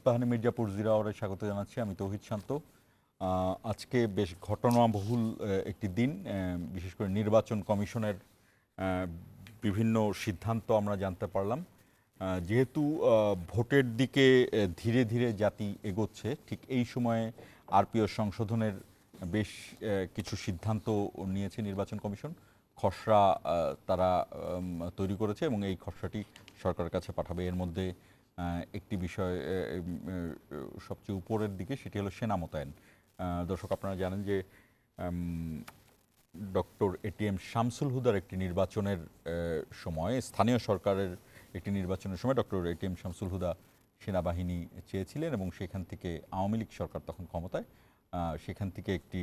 ইস্পাহানি মির্জাপুর জিরাওয়ারে স্বাগত জানাচ্ছি। আমি তৌহিদ শান্ত। আজকে বেশ ঘটনাবহুল একটি দিন, বিশেষ করে নির্বাচন কমিশনের বিভিন্ন সিদ্ধান্ত আমরা জানতে পারলাম। যেহেতু ভোটের দিকে ধীরে ধীরে জাতি এগোচ্ছে, ঠিক এই সময়ে আরপিও সংশোধনের বেশ কিছু সিদ্ধান্ত নিয়েছে নির্বাচন কমিশন। খসড়া তারা তৈরি করেছে এবং এই খসড়াটি সরকারের কাছে পাঠাবে। এর মধ্যে একটি বিষয় সবচেয়ে উপরের দিকে, সেটি হলো সেনা মোতায়েন। দর্শক, আপনারা জানেন যে ডক্টর এটিএম শামসুল হুদার একটি নির্বাচনের সময়, স্থানীয় সরকারের একটি নির্বাচনের সময় ডক্টর এটিএম শামসুল হুদা সেনাবাহিনী চেয়েছিলেন এবং সেখান থেকে আওয়ামী লীগ সরকার তখন ক্ষমতায়, সেখান থেকে একটি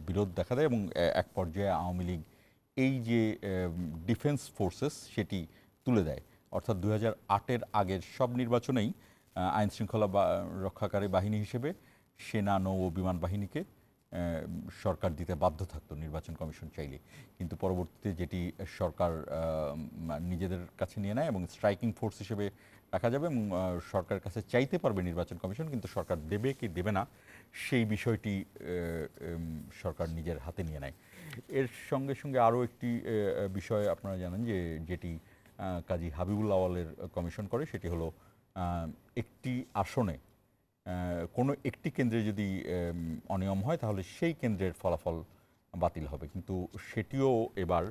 বিরোধ দেখা দেয় এবং এক পর্যায়ে আওয়ামী লীগ এই যে ডিফেন্স ফোর্সেস সেটি তুলে দেয়। অর্থাৎ 2008-এর আগের সব নির্বাচনেই আইন শৃঙ্খলা রক্ষাকারী বাহিনী হিসেবে সেনা, নৌ ও বিমান বাহিনীকে সরকার দিতে বাধ্য থাকতো নির্বাচন কমিশন চাইলে। কিন্তু পরবর্তীতে যেটি সরকার নিজেদের কাছে নিয়ে নেয় এবং স্ট্রাইকিং ফোর্স হিসেবে রাখা যাবে এবং সরকারের কাছে চাইতে পারবে নির্বাচন কমিশন, কিন্তু সরকার দেবে কি দেবে না সেই বিষয়টি সরকার নিজের হাতে নিয়ে নেয়। এর সঙ্গে সঙ্গে আরও একটি বিষয় আপনারা জানেন যে যেটি কাজী হাবিবুল আওয়ালের কমিশন করে, সেটি হলো একটি আসনে কোনো একটি কেন্দ্রে যদি অনিয়ম হয় তাহলে সেই কেন্দ্রের ফলাফল বাতিল হবে। কিন্তু সেটিও এবার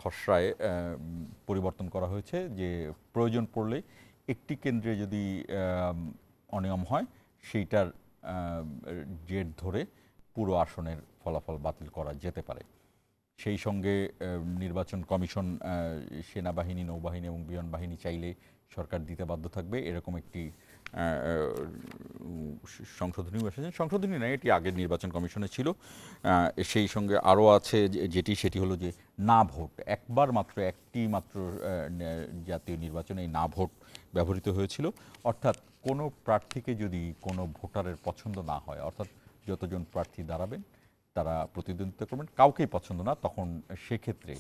খসড়ায় পরিবর্তন করা হয়েছে যে প্রয়োজন পড়লে একটি কেন্দ্রে যদি অনিয়ম হয় সেইটার জের ধরে পুরো আসনের ফলাফল বাতিল করা যেতে পারে। সেই সঙ্গে নির্বাচন কমিশন সেনাবাহিনী, নৌবাহিনী এবং বিমান বাহিনী চাইলে সরকার দিতে বাধ্য থাকবে, এরকম একটি সংশোধনীও এসেছে। সংশোধনী নয়, এটি আগের নির্বাচন কমিশনে ছিল। সেই সঙ্গে আরও আছে সেটি হলো যে না ভোট, একবার মাত্র একটি মাত্র জাতীয় নির্বাচনে এই না ভোট ব্যবহৃত হয়েছিল। অর্থাৎ কোনো প্রার্থীকে যদি কোনো ভোটারের পছন্দ না হয়, অর্থাৎ যতজন প্রার্থী দাঁড়াবেন তারা প্রতিদ্বন্দ্বিতা করবেন, কাউকেই পছন্দ না, তখন সেক্ষেত্রে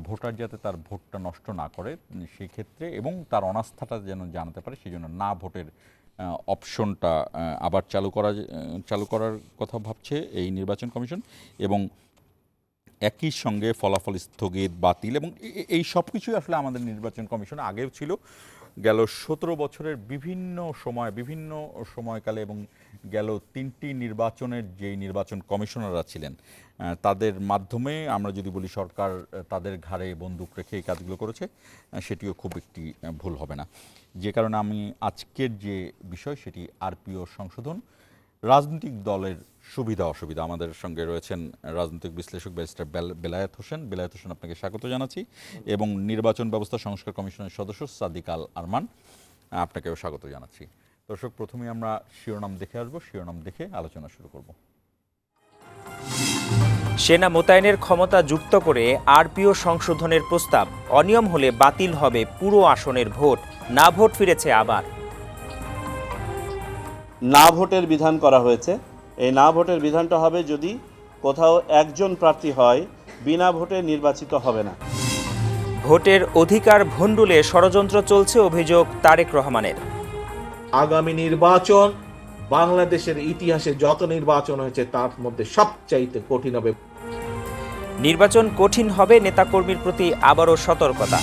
ভোটার যাতে তার ভোটটা নষ্ট না করে সেই ক্ষেত্রে এবং তার অনাস্থাটা যেন জানাতে পারে, সেই জন্য না ভোটের অপশনটা আবার চালু করার কথা ভাবছে এই নির্বাচন কমিশন। এবং একই সঙ্গে ফলাফল স্থগিত, বাতিল এবং এই সব কিছুই আসলে আমাদের নির্বাচন কমিশন আগেও ছিল। গেল 17 বছরের বিভিন্ন সময়কালে এবং গেল 3টি নির্বাচনের যেই নির্বাচন কমিশনাররা ছিলেন তাদের মাধ্যমে আমরা যদি বলি সরকার তাদের ঘাড়ে বন্দুক রেখে এই কাজগুলো করেছে, সেটিও খুব একটি ভুল হবে না। যে কারণে আমি আজকের যে বিষয় সেটি আরপিও সংশোধন, রাজনৈতিক দলের সুবিধা অসুবিধা। আমাদের সঙ্গে রয়েছেন রাজনৈতিক বিশ্লেষক ব্যারিস্টার বেলায়েত হোসেন। বেলায়েত হোসেন, আপনাকে স্বাগত জানাচ্ছি। এবং নির্বাচন ব্যবস্থা সংস্কার কমিশনের সদস্য সাদিক আল আরমান, আপনাকেও স্বাগত জানাচ্ছি। দর্শক, প্রথমেই আমরা শিরোনাম দেখে আসবো, শিরোনাম দেখে আলোচনা শুরু করব। সেনা মোতায়েনের ক্ষমতা যুক্ত করে আরপিও সংশোধনের প্রস্তাব, অনিয়ম হলে বাতিল হবে পুরো আসনের ভোট, না ভোট ফিরেছে আবার। না ভোটের বিধান করা হয়েছে। এই না ভোটের বিধানটা হবে যদি কোথাও একজন প্রার্থী হয়, বিনা ভোটে নির্বাচিত হবে না। ভোটের অধিকার ভণ্ডুলে ষড়যন্ত্র চলছে, অভিযোগ তারেক রহমানের। আগামী নির্বাচন বাংলাদেশের ইতিহাসে যত নির্বাচন হয়েছে তার মধ্যে সবচাইতে কঠিন হবে। নির্বাচন কঠিন হবে, নেতাকর্মীর প্রতি আবারও সতর্কতা।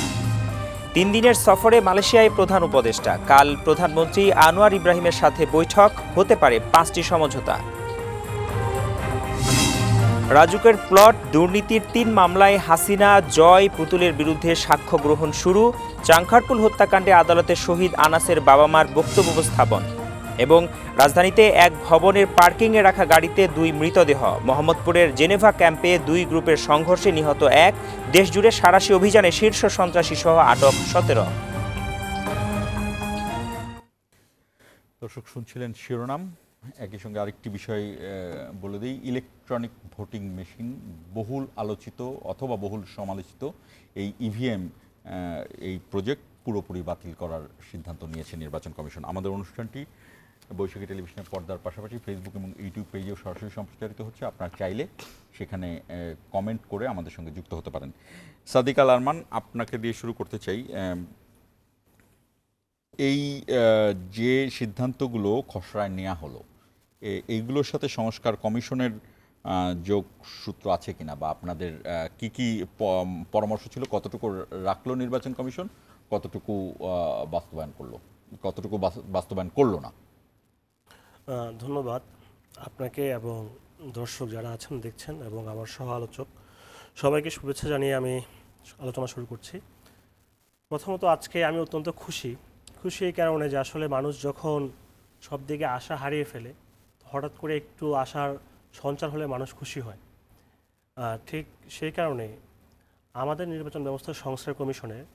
3 দিনের সফরে মালয়েশিয়ায় প্রধান উপদেষ্টা, কাল প্রধানমন্ত্রী আনোয়ার ইব্রাহিমের সাথে বৈঠক, হতে পারে 5টি সমঝোতা। রাজুকের প্লট দুর্নীতির 3 মামলায় হাসিনা, জয়, পুতুলের বিরুদ্ধে সাক্ষ্য গ্রহণ শুরু। চাংখারপুল হত্যাকাণ্ডে আদালতে শহীদ আনাসের বাবা মার বক্তব্য উপস্থাপন। এবং রাজধানীতে এক ভবনের পার্কিংয়ে রাখা গাড়িতে 2 মৃতদেহ। মোহাম্মদপুরের জেনেভা ক্যাম্পে 2 গ্রুপের সংঘর্ষে নিহত 1। দেশজুড়ে সাঁড়াশি অভিযানে শীর্ষ সন্ত্রাসী সহ আটক 17। দর্শক, শুনছিলেন শিরোনাম। একই সঙ্গে আরেকটি বিষয় বলে দিই, ইলেকট্রনিক ভোটিং মেশিন, বহুল আলোচিত অথবা বহুল সমালোচিত এই ইভিএম, এই প্রজেক্ট পুরোপুরি বাতিল করার সিদ্ধান্ত নিয়েছে নির্বাচন কমিশন। আমাদের অনুষ্ঠানটি বৈশাখী টেলিভিশনের পর্দার পাশাপাশি ফেসবুক এবং ইউটিউব পেজেও সরাসরি সম্প্রচারিত হচ্ছে। আপনারা চাইলে সেখানে কমেন্ট করে আমাদের সঙ্গে যুক্ত হতে পারেন। সাদিক আল আরমান, আপনাকে দিয়ে শুরু করতে চাই। এই যে সিদ্ধান্তগুলো খসড়ায় নেওয়া হলো, এইগুলোর সাথে সংস্কার কমিশনের যোগসূত্র আছে কিনা, বা আপনাদের কি কি পরামর্শ ছিল, কতটুকু রাখলো নির্বাচন কমিশন, কতটুকু বাস্তবায়ন করলো, কতটুকু বাস্তবায়ন করলো না? ধন্যবাদ আপনাকে এবং দর্শক যারা আছেন দেখছেন এবং আমার সহ আলোচক সবাইকে শুভেচ্ছা জানিয়ে আমি আলোচনা শুরু করছি। প্রথমত আজকে আমি অত্যন্ত খুশি এই কারণে যে আসলে মানুষ যখন সব দিকে আশা হারিয়ে ফেলে, হঠাৎ করে একটু আশার সঞ্চার হলে মানুষ খুশি হয়। ঠিক সেই কারণে আমাদের নির্বাচন ব্যবস্থা সংস্কার কমিশনের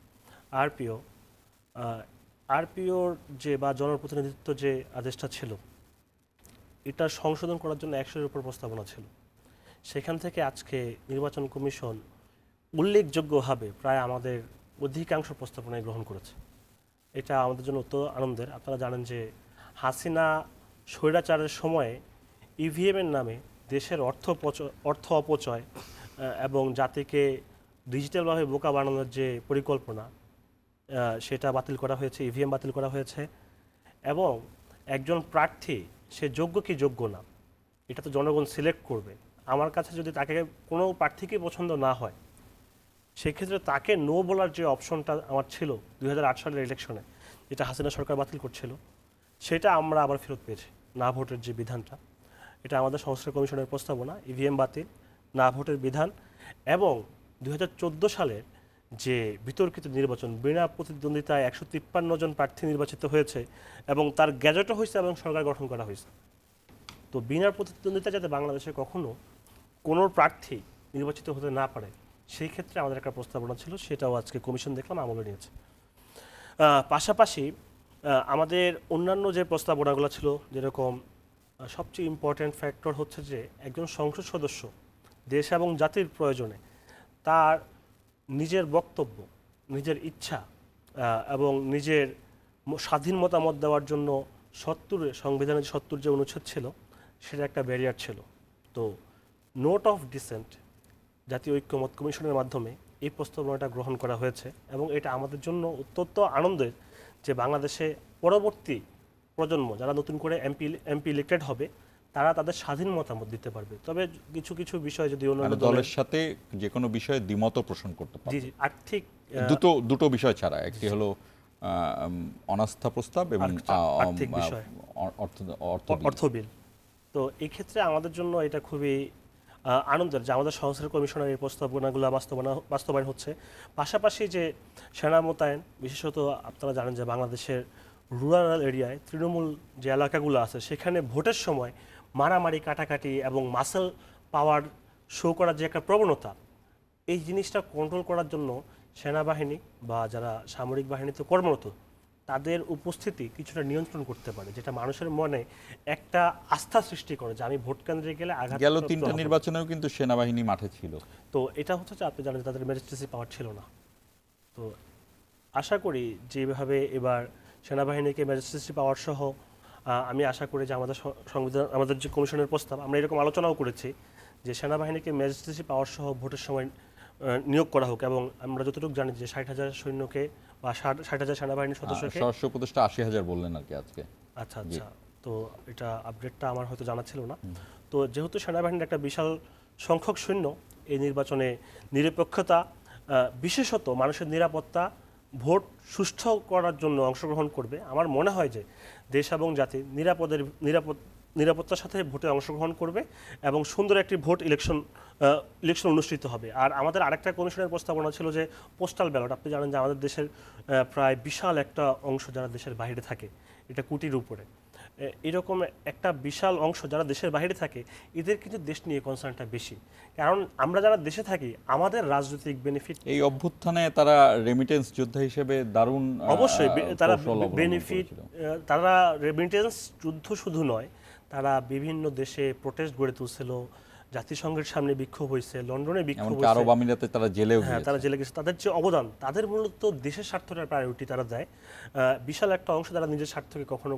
আরপিওর যে বা জনপ্রতিনিধিত্ব যে আদেশটা ছিল, এটা সংশোধন করার জন্য 100-এর উপর প্রস্তাবনা ছিল। সেখান থেকে আজকে নির্বাচন কমিশন উল্লেখযোগ্যভাবে প্রায় আমাদের অধিকাংশ প্রস্তাবনায় গ্রহণ করেছে। এটা আমাদের জন্য অত্যন্ত আনন্দের। আপনারা জানেন যে হাসিনা স্বৈরাচারের সময়ে ইভিএমের নামে দেশের অর্থ অপচয় এবং জাতিকে ডিজিটালভাবে বোকা বানানোর যে পরিকল্পনা, সেটা বাতিল করা হয়েছে, ইভিএম বাতিল করা হয়েছে। এবং একজন প্রার্থী সে যোগ্য কি যোগ্য না, এটা তো জনগণ সিলেক্ট করবে। আমার কাছে যদি তাকে কোনো প্রার্থীকে পছন্দ না হয়, সেক্ষেত্রে তাকে নো বলার যে অপশনটা আমার ছিল 2008 সালের ইলেকশনে, যেটা হাসিনা সরকার বাতিল করছিল, সেটা আমরা আবার ফেরত পেয়েছি। না ভোটের যে বিধানটা, এটা আমাদের সংস্কার কমিশনের প্রস্তাবনা, ইভিএম বাতিল, না ভোটের বিধান এবং 2014 সালের যে বিতর্কিত নির্বাচন, বিনা প্রতিদ্বন্দ্বিতায় 153 জন প্রার্থী নির্বাচিত হয়েছে এবং তার গ্যাজেটও হয়েছে এবং সরকার গঠন করা হয়েছে। তো বিনা প্রতিদ্বন্দ্বিতা যাতে বাংলাদেশে কখনো কোনো প্রার্থী নির্বাচিত হতে না পারে, সেই ক্ষেত্রে আমাদের একটা প্রস্তাবনা ছিল, সেটাও আজকে কমিশন দেখলাম আমলে নিয়েছে। পাশাপাশি আমাদের অন্যান্য যে প্রস্তাবনাগুলো ছিল, যেরকম সবচেয়ে ইম্পর্ট্যান্ট ফ্যাক্টর হচ্ছে যে একজন সংসদ সদস্য দেশ এবং জাতির প্রয়োজনে তার নিজের বক্তব্য, নিজের ইচ্ছা এবং নিজের স্বাধীন মতামত দেওয়ার জন্য সংবিধানের 70 যে অনুচ্ছেদ ছিল, সেটা একটা ব্যারিয়ার ছিল। তো নোট অফ ডিসেন্ট জাতীয় ঐক্যমত কমিশনের মাধ্যমে এই প্রস্তাবনাটা গ্রহণ করা হয়েছে এবং এটা আমাদের জন্য অত্যন্ত আনন্দের যে বাংলাদেশে পরবর্তী প্রজন্ম যারা নতুন করে এমপি ইলেক্টেড হবে, তারা তাদের স্বাধীন মতামত দিতে পারবে। তবে কিছু কিছু বিষয় যদি অন্যান্য দলের সাথে যে কোনো বিষয়ে দ্বিমত পোষণ করতে পারবে। জি, আর্থিক দুটো বিষয় ছাড়া, একটি হলো অনাস্থা প্রস্তাব এবং আর্থিক বিষয়, অর্থ বিল। তো এই ক্ষেত্রে আমাদের জন্য এটা খুবই আনন্দের যে আমাদের সংস্কার কমিশনের এই প্রস্তাবনাগুলো বাস্তবায়ন হচ্ছে। পাশাপাশি যে সেনা মোতায়েন, বিশেষত আপনারা জানেন যে বাংলাদেশের রুরাল এরিয়ায় তৃণমূল যে এলাকাগুলো আছে, সেখানে ভোটের সময় মারামারি, কাটাকাটি এবং মাসেল পাওয়ার শো করার যে একটা প্রবণতা, এই জিনিসটা কন্ট্রোল করার জন্য সেনাবাহিনী বা যারা সামরিক বাহিনীতে কর্মরত, তাদের উপস্থিতি কিছুটা নিয়ন্ত্রণ করতে পারে, যেটা মানুষের মনে একটা আস্থা সৃষ্টি করে যে আমি ভোট কেন্দ্রে গেলে আঘাত। গেল 3টা নির্বাচনেও কিন্তু সেনাবাহিনী মাঠে ছিল। তো এটা হচ্ছে যে আপনি জানেন তাদের ম্যাজিস্ট্রেসি পাওয়ার ছিল না। তো আশা করি যেভাবে এবার সেনাবাহিনীকে ম্যাজিস্ট্রেসি পাওয়ার সহ আমি আশা করি যে আমাদের যে কমিশনের প্রস্তাব, আমরা এরকম আলোচনাও করেছি যে সেনাবাহিনীকে ম্যাজিস্ট্রেসি পাওয়ার সহ ভোটের সময় নিয়োগ করা হোক। এবং আমরা যতটুকু জানি যে 60,000 সৈন্যকে বা 60,000 সেনাবাহিনীর সদস্যকে, স্বরাষ্ট্র উপদেষ্টা 80,000 বললেন আর কি আজকে। আচ্ছা, তো এটা আপডেটটা আমার হয়তো জানা ছিল না। তো যেহেতু সেনাবাহিনীর একটা বিশাল সংখ্যক সৈন্য এই নির্বাচনে নিরপেক্ষতা, বিশেষত মানুষের নিরাপত্তা, ভোট সুষ্ঠু করার জন্য অংশগ্রহণ করবে, আমার মনে হয় যে দেশ এবং জাতি নিরাপত্তার সাথে ভোটে অংশগ্রহণ করবে এবং সুন্দর একটি ভোট ইলেকশন অনুষ্ঠিত হবে। আর আমাদের আরেকটা কমিশনের প্রস্তাবনা ছিল যে পোস্টাল ব্যালট। আপনি জানেন যে আমাদের দেশের প্রায় বিশাল একটা অংশ যারা দেশের বাইরে থাকে, এটা কোটির উপরে, এরকম একটা বিশাল অংশ যারা দেশের বাইরে থাকে, এদের কিন্তু দেশ নিয়ে কনসার্নটা বেশি। কারণ আমরা যারা দেশে থাকি, আমাদের রাজনৈতিক বেনিফিট, এই অভ্যুত্থানে তারা রেমিটেন্স যোদ্ধা হিসেবে দারুণ অবশ্যই তারা বেনিফিট, তারা রেমিটেন্স যুদ্ধ শুধু নয়, তারা বিভিন্ন দেশে প্রোটেস্ট গড়ে তুলছিল, জাতিসংঘের সামনে বিক্ষোভ হয়েছে, লন্ডনে বিক্ষোভ হয়েছে, আরব আমিরাতে তারা জেলেও গিয়েছে। তারা জেলে গেছে। তাদের যে অবদান, তাদের মূলত দেশের স্বার্থটার প্রায়োরিটি তারা দেয়। বিশাল একটা অংশ তারা নিজের স্বার্থকে কখনো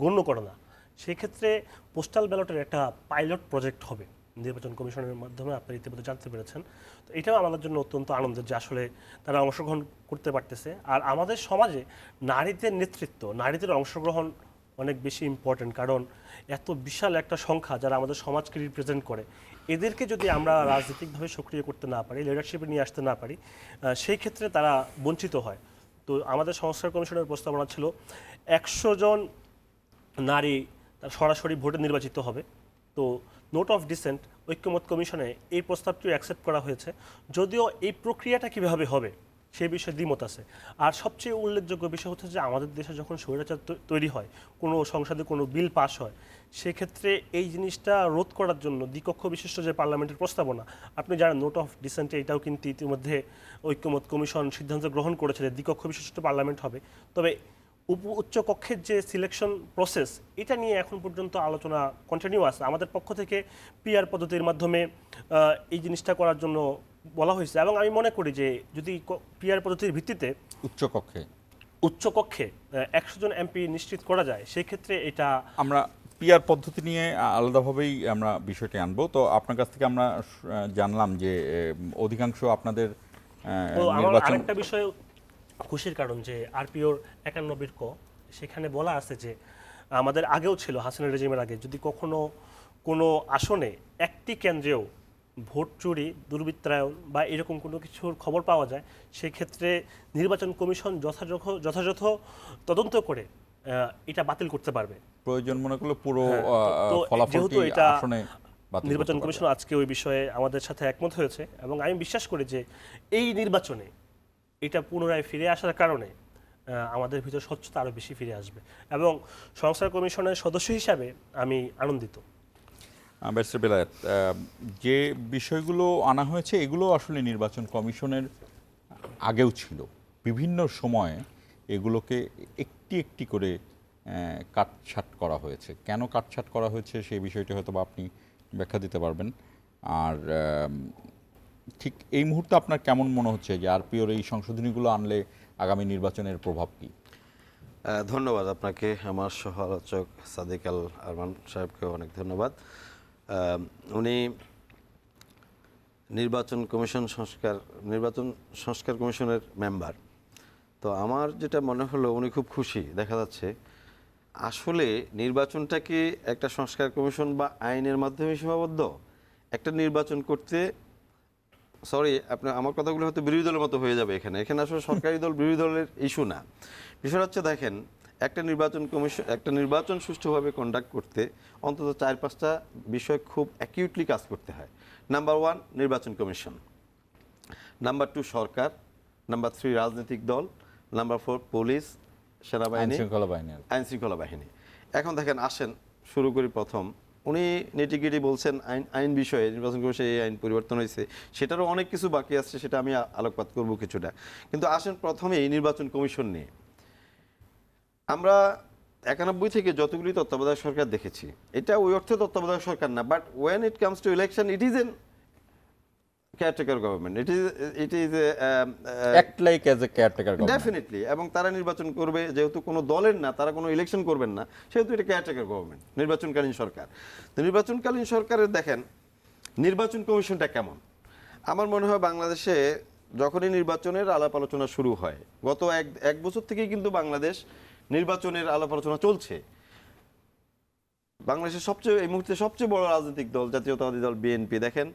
গণ্য করে না। সেই ক্ষেত্রে পোস্টাল ব্যালটের একটা পাইলট প্রজেক্ট হবে নির্বাচন কমিশনের মাধ্যমে আপনারা ইতিমধ্যে জানতে পেরেছেন। তো এটাও আমাদের জন্য অত্যন্ত আনন্দের যে আসলে তারা অংশগ্রহণ করতে পারতেছে। আর আমাদের সমাজে নারীদের নেতৃত্ব, নারীদের অংশগ্রহণ অনেক বেশি ইম্পর্টেন্ট, কারণ এত বিশাল একটা সংখ্যা যারা আমাদের সমাজকে রিপ্রেজেন্ট করে, এদেরকে যদি আমরা রাজনৈতিকভাবে সক্রিয় করতে না পারি, লিডারশিপে নিয়ে আসতে না পারি, সেই ক্ষেত্রে তারা বঞ্চিত হয়। তো আমাদের সংস্কার কমিশনের প্রস্তাবনা ছিল 100 জন নারী তারা সরাসরি ভোটে নির্বাচিত হবে। তো নোট অফ ডিসেন্ট ঐক্যমত কমিশনে এই প্রস্তাবটিও অ্যাকসেপ্ট করা হয়েছে, যদিও এই প্রক্রিয়াটা কীভাবে হবে সেই বিষয়ে দ্বিমত আছে। আর সবচেয়ে উল্লেখযোগ্য বিষয় হচ্ছে যে আমাদের দেশে যখন স্বৈরাচার তৈরি হয়, কোনো সংসদে কোনো বিল পাস হয়, সেক্ষেত্রে এই জিনিসটা রোধ করার জন্য দ্বিকক্ষ বিশিষ্ট যে পার্লামেন্টের প্রস্তাবনা, আপনি জানেন নোট অফ ডিসেন্টে এটাও কিন্তু ইতিমধ্যে ঐক্যমত কমিশন সিদ্ধান্ত গ্রহণ করেছে যে দ্বিকক্ষ বিশিষ্ট পার্লামেন্ট হবে। তবে উচ্চ কক্ষের যে সিলেকশন প্রসেস, এটা নিয়ে এখন পর্যন্ত আলোচনা কন্টিনিউ আছে। আমাদের পক্ষ থেকে পিআর পদ্ধতির মাধ্যমে এই জিনিসটা করার জন্য বলা হয়েছে, এবং আমি মনে করি যে যদি পিআর পদ্ধতির ভিত্তিতে উচ্চ কক্ষে 100 জন এমপি নিশ্চিত করা যায়, সেই ক্ষেত্রে এটা আমরা পিআর পদ্ধতি নিয়ে আলাদাভাবেই আমরা বিষয়টি আনবো। তো আপনার কাছ থেকে আমরা জানলাম যে অধিকাংশ আপনাদের তো আমার নির্বাচন আরেকটা বিষয় খুশির কারণ যে আরপিওর 91 ক সেখানে বলা আছে যে আমাদের আগেও ছিল, হাসিনা রেজিমের আগে, যদি কখনো কোনো আসনে একটি কেন্দ্রেও ভোট চুরি, দুর্বৃত্তায়ন বা এরকম কোনো কিছুর খবর পাওয়া যায়, সেক্ষেত্রে নির্বাচন কমিশন যথাযথ তদন্ত করে এটা বাতিল করতে পারবে। প্রয়োজন মনে করলে পুরো তো ফলাফলটি যেহেতু এটা আসনে বাতিল নির্বাচন করতে কমিশন পারবে। আজকে ওই বিষয়ে আমাদের সাথে একমত হয়েছে, এবং আমি বিশ্বাস করি যে এই নির্বাচনে এটা পুনরায় ফিরে আসার কারণে আমাদের ভিতর স্বচ্ছতা আরও বেশি ফিরে আসবে, এবং সংস্কার কমিশনের সদস্য হিসাবে আমি আনন্দিত। ব্যারিস্টার বেলায়েত, যে বিষয়গুলো আনা হয়েছে এগুলো আসলে নির্বাচন কমিশনের আগেও ছিল, বিভিন্ন সময়ে এগুলোকে একটি একটি করে কাটছাঁট করা হয়েছে। কেন কাটছাঁট করা হয়েছে সেই বিষয়টি হয়তো বা আপনি ব্যাখ্যা দিতে পারবেন। আর ঠিক এই মুহূর্তে আপনার কেমন মনে হচ্ছে যে আরপিওর এই সংশোধনীগুলো আনলে আগামী নির্বাচনের প্রভাব কী? ধন্যবাদ আপনাকে, আমার সহ আলোচক সাদিক আল আরমান সাহেবকে অনেক ধন্যবাদ। উনি নির্বাচন সংস্কার কমিশনের মেম্বার। তো আমার যেটা মনে হলো উনি খুব খুশি, দেখা যাচ্ছে আসলে নির্বাচনটাকে একটা সংস্কার কমিশন বা আইনের মাধ্যমে সীমাবদ্ধ। একটা নির্বাচন করতে, সরি আপনার আমার কথাগুলো হয়তো বিরোধী দলের মতো হয়ে যাবে, এখানে আসলে সরকারি দল বিরোধী দলের ইস্যু না। বিষয় হচ্ছে দেখেন, একটা নির্বাচন সুষ্ঠুভাবে কন্ডাক্ট করতে অন্তত 4-5টা বিষয় খুব অ্যাকিউটলি কাজ করতে হয়। নাম্বার 1 নির্বাচন কমিশন, নাম্বার 2 সরকার, নাম্বার 3 রাজনৈতিক দল, নাম্বার 4 পুলিশ, সেনাবাহিনী, আইন শৃঙ্খলা বাহিনী। এখন দেখেন, আসেন শুরু করি। প্রথম উনি নেটিগেটি বলছেন আইন বিষয়ে নির্বাচন কমিশনে এই আইন পরিবর্তন হয়েছে, সেটারও অনেক কিছু বাকি আছে, সেটা আমি আলোকপাত করব কিছুটা। কিন্তু আসেন প্রথমে এই নির্বাচন কমিশন নিয়ে। আমরা 91 থেকে যতগুলি তত্ত্বাবধায়ক সরকার দেখেছি, এটা ওই অর্থে তত্ত্বাবধায়ক সরকার না, but when it comes to election it is an caretaker government, it is act like as a caretaker government definitely. এবং তারা নির্বাচন করবে, যেহেতু কোনো দলের না, তারা কোনো ইলেকশন করবেন না, সেহেতু এটা কেয়ারটেকার গভর্নমেন্ট, নির্বাচনকালীন সরকার। তো নির্বাচনকালীন সরকারের দেখেন নির্বাচন কমিশনটা কেমন। আমার মনে হয় বাংলাদেশে যখনই নির্বাচনের আলাপ আলোচনা শুরু হয়, গত এক বছর থেকেই কিন্তু বাংলাদেশ নির্বাচনের আলাপ আলোচনা চলছে। বাংলাদেশের এই মুহূর্তে সবচেয়ে বড় রাজনৈতিক দল জাতীয়তাবাদী দল বিএনপি, দেখেন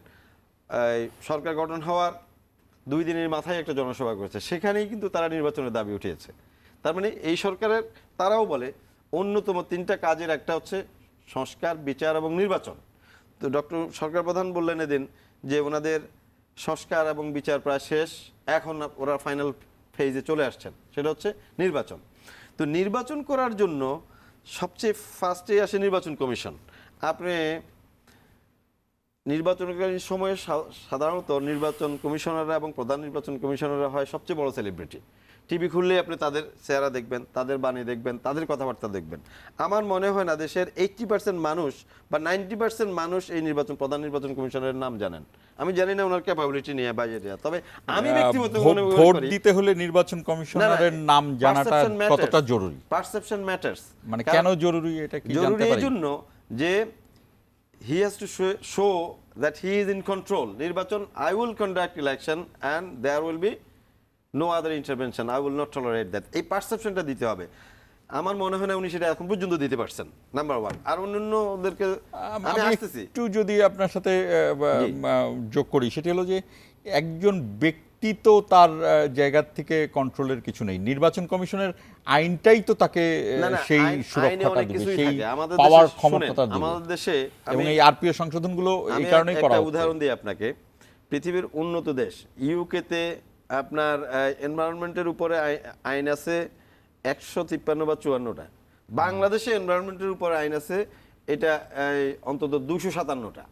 সরকার গঠন হওয়ার 2 দিনের মাথায় একটা জনসভা করেছে, সেখানেই কিন্তু তারা নির্বাচনের দাবি উঠিয়েছে। তার মানে এই সরকারের, তারাও বলে অন্যতম 3টা কাজের একটা হচ্ছে সংস্কার, বিচার এবং নির্বাচন। তো ডক্টর সরকার প্রধান বললেন এদিন যে ওনাদের সংস্কার এবং বিচার প্রায় শেষ, এখন ওরা ফাইনাল ফেজে চলে আসছেন, সেটা হচ্ছে নির্বাচন। তো নির্বাচন করার জন্য সবচেয়ে ফার্স্টে আসে নির্বাচন কমিশন। আপনি নির্বাচনকালীন সময়ে সাধারণত নির্বাচন কমিশনাররা এবং প্রধান নির্বাচন কমিশনাররা হয় সবচেয়ে বড় সেলিব্রিটি। টিভি খুললে আপনি তাদের চেহারা দেখবেন, তাদের বাণী দেখবেন, তাদের কথাবার্তা দেখবেন। আমার মনে হয় না দেশের 80% মানুষ বা 90% মানুষ এই প্রধান নির্বাচন কমিশনারের নাম জানেন। আমি জানি না ওনার ক্যাপাবিলিটি নিয়ে বাইরে দেওয়া, তবে আমি ব্যক্তিগত ভোট দিতে হলে নির্বাচন কমিশনারের নাম জানাটা কতটা জরুরি? Perception matters. মানে কেন জরুরি, এটা কি জানতে পারি? জরুরি এই জন্য যে he has to show that he is in control, নির্বাচন, I will conduct election and there will be no other intervention, I will not tolerate that, এই পারসেপশনটা দিতে হবে। আমার মনে হয় না উনি সেটা এখন পর্যন্ত দিতে পারছেন, নাম্বার ওয়ান। আর অন্যান্যদেরকে আমি আমি আসতেছি, একটু যদি আপনার সাথে যোগ করি, সেটি হলো যে একজন ব্যক্তি তো তার জায়গা থেকে কন্ট্রোলের কিছু নেই, নির্বাচন কমিশনের আইনটাই তো তাকে না, না, সেই আইনে সুরক্ষাটা অনেক দিবে, কিছুই সেই থাকে। আমাদের পাওয়ার দেশে ক্ষমতাটা শুনেন, দিবে। আমাদের দেশে এবং আমি এই আরপিও সংশোধনগুলো এই আমি কারণেই করা একটা হচ্ছে। উদাহরণ দিই আপনাকে। পৃথিবীর উন্নত দেশ ইউকেতে আপনার এনভায়রনমেন্টের উপরে আইন আছে 153 বা 54টা, বাংলাদেশে এনভায়রনমেন্টের উপরে আইন আছে এটা অন্তত 257টা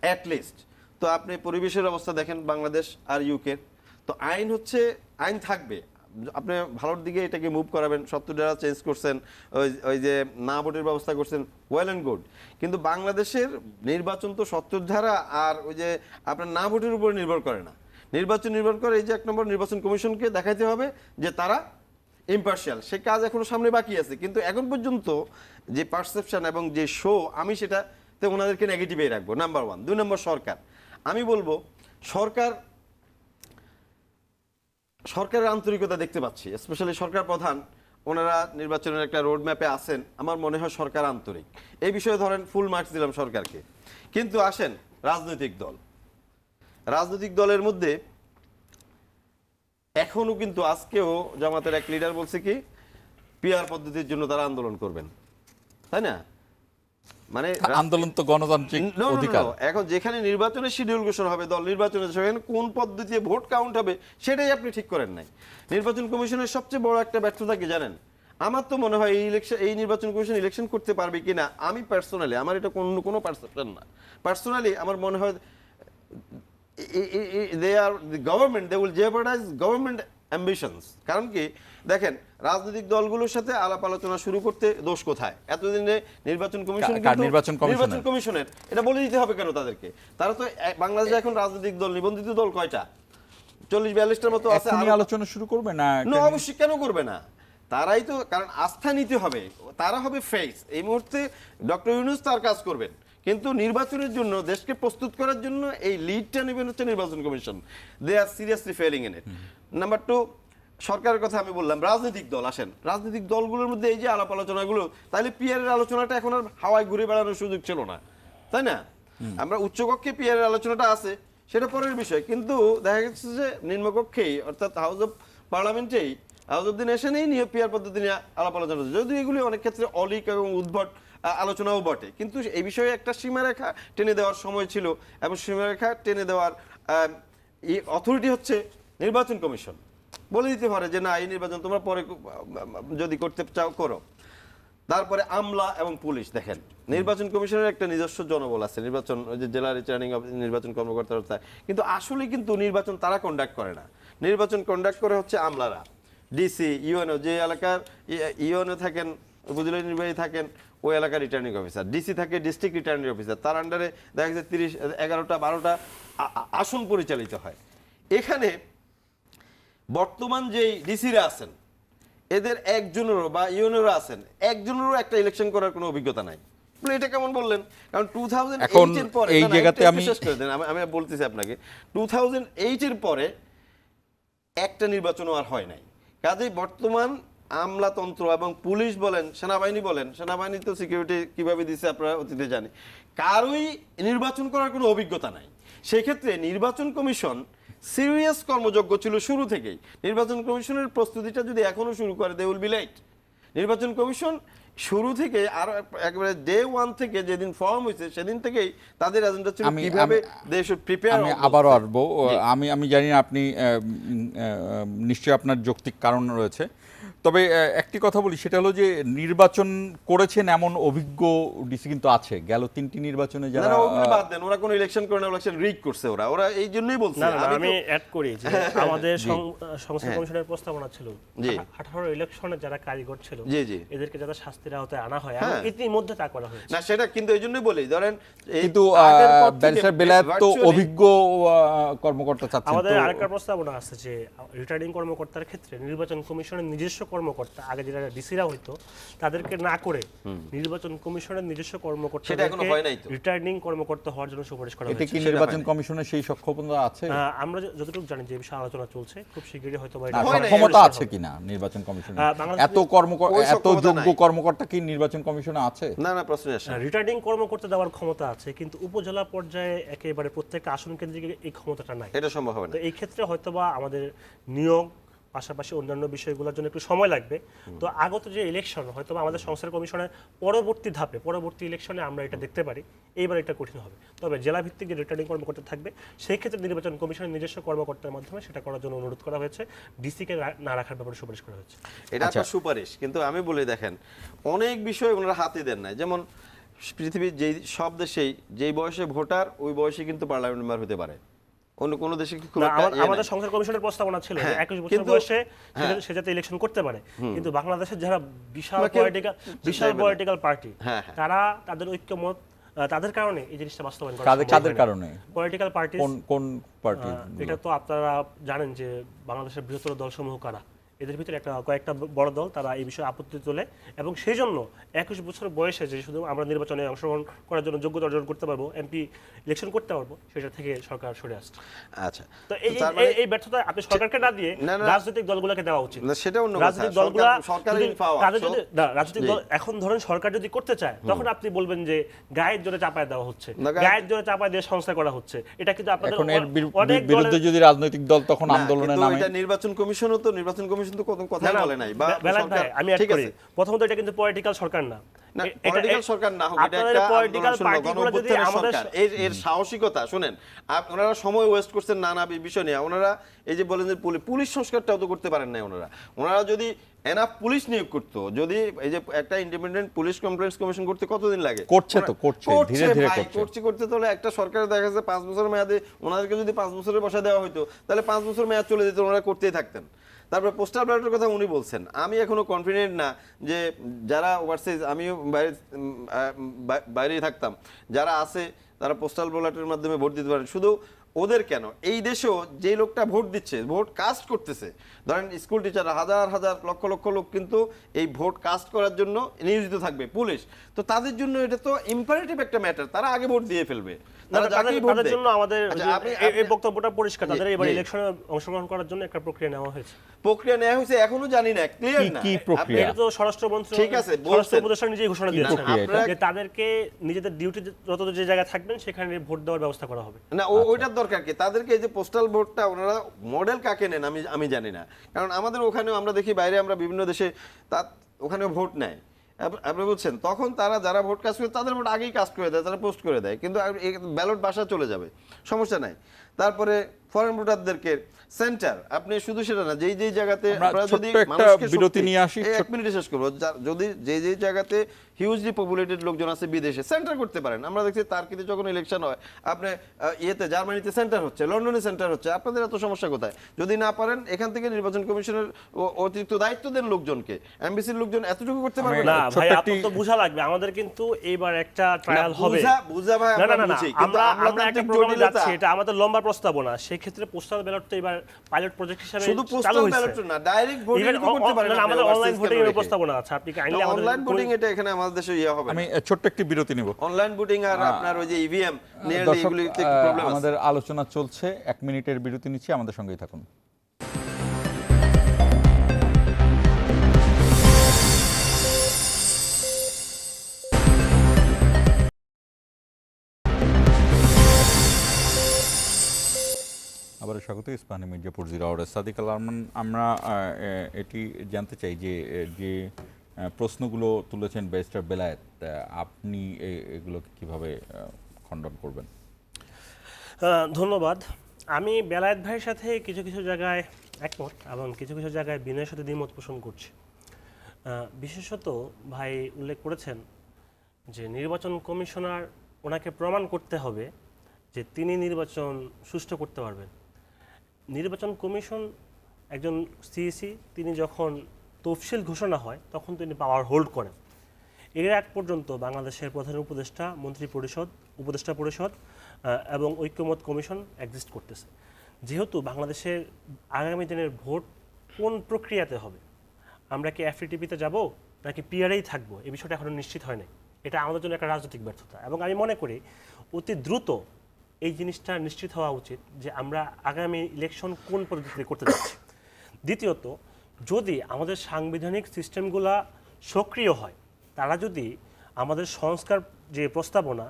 অ্যাট লিস্ট। তো আপনি পরিবেশের অবস্থা দেখেন বাংলাদেশ আর ইউকে, তো আইন হচ্ছে আইন থাকবে, আপনি ভালোর দিকে এটাকে মুভ করাবেন, 70 ধারা চেঞ্জ করছেন, ওই যে না ভোটের ব্যবস্থা করছেন, ওয়েল অ্যান্ড গুড। কিন্তু বাংলাদেশের নির্বাচন তো 70 ধারা আর ওই যে আপনার না ভোটের উপরে নির্ভর করে না, নির্বাচন নির্ভর করে এই যে 1 নম্বর নির্বাচন কমিশনকে দেখাইতে হবে যে তারা ইম্পার্শিয়াল। সে কাজ এখনো সামনে বাকি আছে, কিন্তু এখন পর্যন্ত যে পারসেপশন এবং যে শো, আমি সেটাতে ওনাদেরকে নেগেটিভেই রাখবো, নাম্বার ওয়ান। 2 নম্বর সরকার, আমি বলবো সরকারের আন্তরিকতা দেখতে পাচ্ছি, স্পেশালি সরকার প্রধান, ওনারা নির্বাচনের একটা রোড ম্যাপে আছেন, আমার মনে হয় সরকার আন্তরিক এই বিষয়ে। ধরেন ফুল মার্কস দিলাম সরকারকে, কিন্তু আসেন রাজনৈতিক দলের মধ্যে এখনো কিন্তু আজকেও জামাতের এক লিডার বলছে কি পিআর পদ্ধতির জন্য তারা আন্দোলন করবেন, তাই না? মানে আন্দোলন তো গণতান্ত্রিক অধিকার। এখন যেখানে নির্বাচনের শিডিউল ঘোষণা হবে, দল নির্বাচনে সেখানে কোন পদ্ধতিতে ভোট কাউন্ট হবে সেটাই আপনি ঠিক করেন নাই। নির্বাচন কমিশনের সবচেয়ে বড় একটা ব্যর্থতা কি জানেন? আমার তো মনে হয় এই নির্বাচন কমিশন ইলেকশন করতে পারবে কিনা, আমি পার্সোনালি, আমার এটা কোনো পারসেপশন না, পার্সোনালি আমার মনে হয় the government, they will jeopardize government ambitions। কারণ কি দেখেন, রাজনৈতিক দলগুলোর সাথে আলাপ আলোচনা শুরু করতে দোষ কোথায়? এতদিনে নির্বাচন কমিশন কিন্তু নির্বাচন কমিশনের এটা বলে দিতে হবে কেন তাদেরকে? তারা তো বাংলাদেশে এখন রাজনৈতিক দল, নিবন্ধিত দল কয়টা? 40-42টার মতো আছে। আলোচনা শুরু করবে না? অবশ্যই, কেন করবে না? তারাই তো, কারণ আস্থা নিতে হবে, তারা হবে ফেস। এই মুহূর্তে ডক্টর ইউনূস তার কাজ করবেন, কিন্তু নির্বাচনের জন্য, দেশকে প্রস্তুত করার জন্য এই লিডটা নেবেন হচ্ছে নির্বাচন কমিশন। They are seriously failing in it. Number 2, সরকারের কথা আমি বললাম, রাজনৈতিক দল, আসেন রাজনৈতিক দলগুলোর মধ্যে এই যে আলাপ আলোচনাগুলো, তাহলে পিআরের আলোচনাটা এখন আর হাওয়ায় ঘুরে বেড়ানোর সুযোগ ছিল না, তাই না? আমরা উচ্চকক্ষে পিআরের আলোচনাটা আছে, সেটা পরের বিষয়, কিন্তু দেখা গেছে যে নিম্নকক্ষেই, অর্থাৎ হাউস অফ পার্লামেন্টেই, হাউস অফ দি নেশনেই নিয়ে পিআর পদ্ধতি নিয়ে আলাপ আলোচনা হচ্ছে, যদিও এগুলি অনেক ক্ষেত্রে অলিক এবং উদ্ভট আলোচনাও বটে, কিন্তু এই বিষয়ে একটা সীমারেখা টেনে দেওয়ার সময় ছিল, এবং সীমারেখা টেনে দেওয়ার অথরিটি হচ্ছে নির্বাচন কমিশন। বলে দিতে পারে যে না, এই নির্বাচন তোমরা পরে যদি করতে চাও করো। তারপরে আমলা এবং পুলিশ, দেখেন নির্বাচন কমিশনের একটা নিজস্ব জনবল আছে, নির্বাচন ওই যে জেলা রিটার্নিং নির্বাচন কর্মকর্তা, কিন্তু আসলে কিন্তু নির্বাচন তারা কন্ডাক্ট করে না, নির্বাচন কন্ডাক্ট করে হচ্ছে আমলারা, ডিসি, ইউএনও, যে এলাকার ইউএনও থাকেন, উপজেলা নির্বাহী থাকেন, ওই এলাকার রিটার্নিং অফিসার, ডিসি থাকে ডিস্ট্রিক্ট রিটার্নিং অফিসার, তার আন্ডারে দেখা যাচ্ছে 11টা-12টা আসন পরিচালিত হয়। এখানে বর্তমান যেই ডিসিরা আছেন, এদের একজনেরও বা ইউনিয়নেরও আছেন, একজনেরও একটা ইলেকশন করার কোনো অভিজ্ঞতা নাই। এটা কেমন বললেন? কারণ 2008 এর পরে, এই জায়গাতে আমি শেষ করে দেন, আমি বলতেছি আপনাকে, 2008 এর পরে একটা নির্বাচনও আর হয় নাই। কাজেই বর্তমান আমলাতন্ত্র এবং পুলিশ বলেন, সেনাবাহিনী বলেন, সেনাবাহিনী তো সিকিউরিটি কিভাবে দিচ্ছে আপনারা অতীতে জানি, কারোই নির্বাচন করার কোনো অভিজ্ঞতা নাই। সেক্ষেত্রে নির্বাচন কমিশন সিরিয়াস কর্মযোগ্য ছিল শুরু থেকেই। নির্বাচন কমিশনের প্রস্তুতিটা যদি এখনো শুরু করে, দে উইল বি লেট। নির্বাচন কমিশন শুরু থেকে, আর একেবারে ডে 1 থেকে যেদিন ফর্ম হয়েছে সেদিন থেকেই তাদের এজেন্ডা ছিল কিভাবে দে শুড প্রিপেয়ার। আমি আবারও আসবো, আমি জানি না, আপনি নিশ্চয়ই আপনার যৌক্তিক কারণ রয়েছে, তবে একটি কথা বলি, সেটা হলো যে নির্বাচন করেছেন এমন অভিজ্ঞ ডিসি কিন্তু আছে, গেল 3টি নির্বাচনে যারা, বাদ দেন, ওরা কোনো ইলেকশন করে না, ইলেকশন রিগ করছে ওরা এই জন্যই বলছে। আমি অ্যাড করি যে আমাদের সংস্কার কমিশনের প্রস্তাবনা ছিল 18 ইলেকশনে যারা কারিগর ছিল এদেরকে যারা শাস্তির আওতায় আনা হয়, এবং ইতিমধ্যে তা করা হয়েছে। না, সেটা কিন্তু এই জন্যই বলি, ধরেন কিন্তু ব্যারিস্টার বেলায়েত তো অভিজ্ঞ কর্মকর্তা চাচ্ছেন। আমাদের আরেকটা প্রস্তাবনা আছে যে রিটার্নিং কর্মকর্তার ক্ষেত্রে নির্বাচন কমিশনের নিজস্ব কর্মকর্তা, আগে যেটা ডিসিরা হইতো, তাদেরকে না করে নির্বাচন কমিশনের নিজস্ব সেটা এখনো কর্মকর্তাদেরকে হয় নাই তো। রিটার্নিং কর্মকর্তা হওয়ার জন্য সুপারিশ করা এটা কি হয়েছে। নির্বাচন কমিশনের সেই সক্ষমতা আছে? আমরা যতটুকু জানি যে বিষয়ে আলোচনা চলছে, খুব শীঘ্রই হয়তো বা না, এটা হয় নাই, সক্ষমতা পরিষ্কার আছে হবে। কিনা নির্বাচন কমিশনে? বাংলাদেশে এত কর্মকর্তা, ওই এত সক্ষমতা যোগ্য নাই। কর্মকর্তা কি নির্বাচন কমিশনে আছে? না না, প্রশ্ন আসে। রিটার্নিং কর্মকর্তা দেওয়ার ক্ষমতা আছে, কিন্তু উপজেলা পর্যায়ে একেবারে প্রত্যেকটা আসন কেন্দ্রিক এই ক্ষমতাটা নাই। এটা সম্ভব হবে না। তো এই ক্ষেত্রে হয়তোবা আমাদের নিয়োগ পাশাপাশি অন্যান্য বিষয়গুলোর জন্য একটু সময় লাগবে। তো আগত যে ইলেকশন হয়তোবা আমাদের সংস্কার কমিশনের পরবর্তী ধাপে, পরবর্তী ইলেকশনে আমরা এটা দেখতে পারি। এইবার এটা কঠিন হবে, তবে জেলা ভিত্তিক যে রিটার্নিং কর্মকর্তা থাকবে সেই ক্ষেত্রে নির্বাচন কমিশনের নিজস্ব কর্মকর্তার মাধ্যমে সেটা করার জন্য অনুরোধ করা হয়েছে, ডিসিকে না রাখার ব্যাপারে সুপারিশ করা হয়েছে। এটা আচ্ছা। একটা সুপারিশ, কিন্তু আমি বলি দেখেন অনেক বিষয় ওনারা হাতে দেন না। যেমন পৃথিবীর যেই সব দেশেই যেই বয়সে ভোটার ওই বয়সে কিন্তু পার্লামেন্ট মেম্বার হতে পারে। অন্য কোনো দেশে কি খুব না, একটা ইয়ে আমাদের নাই। সংসদ কমিশনের প্রস্তাবনা ছিল যে হ্যাঁ, 21 বছর কিন্তু- বয়সে হ্যাঁ। সে যাতে ইলেকশন করতে পারে, কিন্তু বাংলাদেশের যারা বিশাল না, কেউ বিশাল চাইবে না। পলিটিক্যাল পার্টি, হ্যাঁ, হ্যাঁ। তারা তাদের ঐক্যমত, তাদের কারণে এই জিনিসটা বাস্তবায়ন করা কাদের কারণে? Political party. কোন পার্টি? এটা তো আপনারা জানেন যে বাংলাদেশের বৃহত্তর দলসমূহ কারা, এদের ভিতরে কয়েকটা বড় দল তারা এই বিষয়ে আপত্তি তোলে, এবং সেই জন্য 21 বছর বয়সে যে শুধু আমরা নির্বাচনে অংশগ্রহণ করার জন্য যোগ্যতা অর্জন করতে পারবো, এমপি ইলেকশন করতে পারবো, সেটা থেকে সরকার সরে আসছে। আচ্ছা, তো এই তার মানে- এই ব্যর্থতা আপনি সরকারকে না দিয়ে না, না। রাজনৈতিক দলগুলোকে দেওয়া উচিত। না, সেটা অন্য কথা। রাজনৈতিক দলগুলা সরকারের যদি- power, তাদের যদি না, রাজনৈতিক জি। দল এখন ধরেন সরকার যদি করতে চায়, তখন আপনি বলবেন যে গায়ের জোরে চাপায় দেওয়া হচ্ছে, না, গায়ের জোরে চাপায় দিয়ে সংস্কার করা হচ্ছে। এটা কিন্তু আপনাদের এখন এর অনেক বিরুদ্ধে দলের- যদি রাজনৈতিক দল তখন না, আন্দোলনে কিন্তু নামে? এটা নির্বাচন কমিশন তো কোনো কথাই না, না, বলে নাই, বা বেলাল ভাই, সরকার- আমি অ্যাড ঠিক করি। আছে। প্রথমত এটা কিন্তু পলিটিক্যাল সরকার না। না, এটা- পলিটিক্যাল সরকার না হোক, এটা আপনাদের একটা পলিটিক্যাল আন্দোলন, পার্টিগুলো যদি গণঅভ্যুত্থানের আমাদের সরকার। এর সাহসিকতা শুনেন, ওনারা সময় ওয়েস্ট করছেন নানা বিষয় নিয়ে। ওনারা এই যে বলেন যে পুলিশ সংস্কারটাও তো করতে পারেন না। ওনারা যদি এনাফ পুলিশ নিয়োগ করতো, যদি এই যে একটা ইন্ডিপেন্ডেন্ট পুলিশ কমপ্লেন্স কমিশন করতে কতদিন লাগে? করছে তো, করছে, ধীরে ধীরে ভাই, করছে। করতে তাহলে একটা সরকার দেখা যাচ্ছে 5 বছর মেয়াদে, ওনাদেরকে যদি 5 বছরের বসা দেওয়া হতো তাহলে 5 বছর মেয়াদ চলে যেত, ওনারা করতেই থাকতেন। তারপরে পোস্টাল ব্যালটের কথা উনি বলছেন, আমি এখনো কনফিডেন্ট না যে যারা ওভারসিজ, আমিও বাইরেই থাকতাম, যারা আছে তারা পোস্টাল ব্যালটের মাধ্যমে ভোট দিতে পারেন। শুধু ওদের কেন, এই দেশেও যে লোকটা ভোট দিচ্ছে, ভোট কাস্ট করতেছে, ধরেন স্কুল টিচাররা হাজার হাজার লক্ষ লক্ষ লোক কিন্তু এই ভোট কাস্ট করার জন্য নিয়োজিত থাকবে, পুলিশ তো তাদের জন্য এটা তো ইম্পারেটিভ একটা ম্যাটার, তারা আগে ভোট দিয়ে ফেলবে। তারা যাকেই ভোট তাদের দেয়। জন্য আমাদের আচ্ছা, এই বক্তব্যটা পরিষ্কার, তাদের এবার জি। ইলেকশনে অংশগ্রহণ করার জন্য একটা প্রক্রিয়া নেওয়া হয়েছে। প্রক্রিয়া নেওয়া হয়েছে এখনো জানি না, ক্লিয়ার না কি প্রক্রিয়া? এটা তো স্বরাষ্ট্রমন্ত্রী, ঠিক আছে, বলছেন। স্বরাষ্ট্র উপদেষ্টা নিজেই ঘোষণা দিয়েছেন প্রক্রিয়া এটা? যে তাদেরকে নিজেদের ডিউটিরত যে জায়গায় থাকবেন সেখানে ভোট দেওয়ার ব্যবস্থা করা হবে। না, ওইটার দরকার কি? তাদেরকে এই যে পোস্টাল ভোটটা ওনারা মডেল কাকে নেন আমি জানি না, কারণ আমাদের ওখানেও আমরা দেখি, বাইরে আমরা বিভিন্ন দেশে ওখানেও ভোট নেয়, আপনি বলছেন, তখন তারা যারা ভোট কাস্ট করে তাদের ভোট আগেই কাস্ট করে দেয়, তারা পোস্ট করে দেয়, কিন্তু ব্যালট বাসা চলে যাবে, সমস্যা নাই। তারপরে ফরেন ভোটারদেরকে সেন্টার, আপনি শুধু সেটা না, যেই যেই জায়গাতে আমরা আপনারা ছোট্ট যদি একটা মানুষকে বিরতি শক্তি- নিয়ে আসি, এই 1 মিনিটে শেষ করবো। যদি যেই জায়গাতে হিউজলি পপুলেটেড লোকজন আছে বিদেশে, সেন্টার করতে পারেন। আমরা দেখছি তার্কিতে যখন ইলেকশন হয়, আপনি ইয়েতে জার্মানিতে সেন্টার হচ্ছে, লন্ডনে সেন্টার হচ্ছে, আপনাদের এত সমস্যা কোথায়? যদি না পারেন এখান থেকে নির্বাচন কমিশনের অতিরিক্ত দায়িত্ব দেন লোকজনকে, এমবিসির লোকজন এতটুকু করতে পারবে না না? ভাই, ছোট্ট আপনার তো বোঝা লাগবে, আমাদের কিন্তু এইবার একটা ট্রায়াল না, হবে। বুঝা ভাই, না, আমরা না, না, বুঝি, কিন্তু আমরা আমলাতান্ত্রিক একটা প্রোগ্রামে জটিলতা- যাচ্ছি, এটা আমাদের লম্বা প্রস্তাবনা। সেই ক্ষেত্রে পোস্টাল ব্যালট তো এবার পাইলট প্রজেক্ট হিসেবে শুধু চালু পোস্টাল হয়েছে। ব্যালট না, ডাইরেক্ট ভোটিং Even করতে পারেন। না, আমাদের অনলাইন ভোটিং এর প্রস্তাবনা আছে, আপনি কি আইনলে আমাদের অনলাইন ভোটিং এটা এখানে আমাদের দেশে ইয়ে হবে আমি না। ছোট্ট একটি বিরতি নিব। অনলাইন ভোটিং আর আপনার ওই যে ইভিএম নিয়ে দর্শক, এগুলিতে প্রবলেম আছে। আমাদের আলোচনা চলছে, 1 মিনিটের বিরতি নিচ্ছি, আমাদের সঙ্গেই থাকুন। আবারও স্বাগত ইস্পাহানি মির্জাপুর জিরো আওয়ার সাদিক আল আরমান। আমরা এটি জানতে চাই যে যে প্রশ্নগুলো তুলেছেন ব্যারিস্টার বেলায়েত, আপনি এগুলোকে কিভাবে খণ্ডন করবেন? ধন্যবাদ। আমি বেলায়েত ভাইয়ের সাথে কিছু কিছু জায়গায় একমত এবং কিছু কিছু জায়গায় বিনয়ের সাথে দ্বিমত পোষণ করছি। বিশেষত ভাই উল্লেখ করেছেন যে নির্বাচন কমিশনার, ওনাকে প্রমাণ করতে হবে যে তিনি নির্বাচন সুষ্ঠু করতে পারবেন। নির্বাচন কমিশন একজন সিইসি, তিনি যখন তফসিল ঘোষণা হয় তখন তিনি পাওয়ার হোল্ড করেন। এর আগ পর্যন্ত বাংলাদেশের প্রধান উপদেষ্টা, মন্ত্রী পরিষদ, উপদেষ্টা পরিষদ এবং ঐক্যমত কমিশন এক্সিস্ট করতেছে। যেহেতু বাংলাদেশের আগামী দিনের ভোট কোন প্রক্রিয়াতে হবে, আমরা কি এফটিপিতে যাব নাকি পিআরেই থাকবো, এই বিষয়টা এখনো নিশ্চিত হয় নাই। এটা আমাদের জন্য একটা রাজনৈতিক ব্যর্থতা, এবং আমি মনে করি অতি দ্রুত এই জিনিসটা নিশ্চিত হওয়া উচিত যে আমরা আগামী ইলেকশন কোন পদ্ধতিতে করতে যাচ্ছি। দ্বিতীয়ত, যদি আমাদের সাংবিধানিক সিস্টেমগুলা সক্রিয় হয়, তারা যদি আমাদের সংস্কার যে প্রস্তাবনা,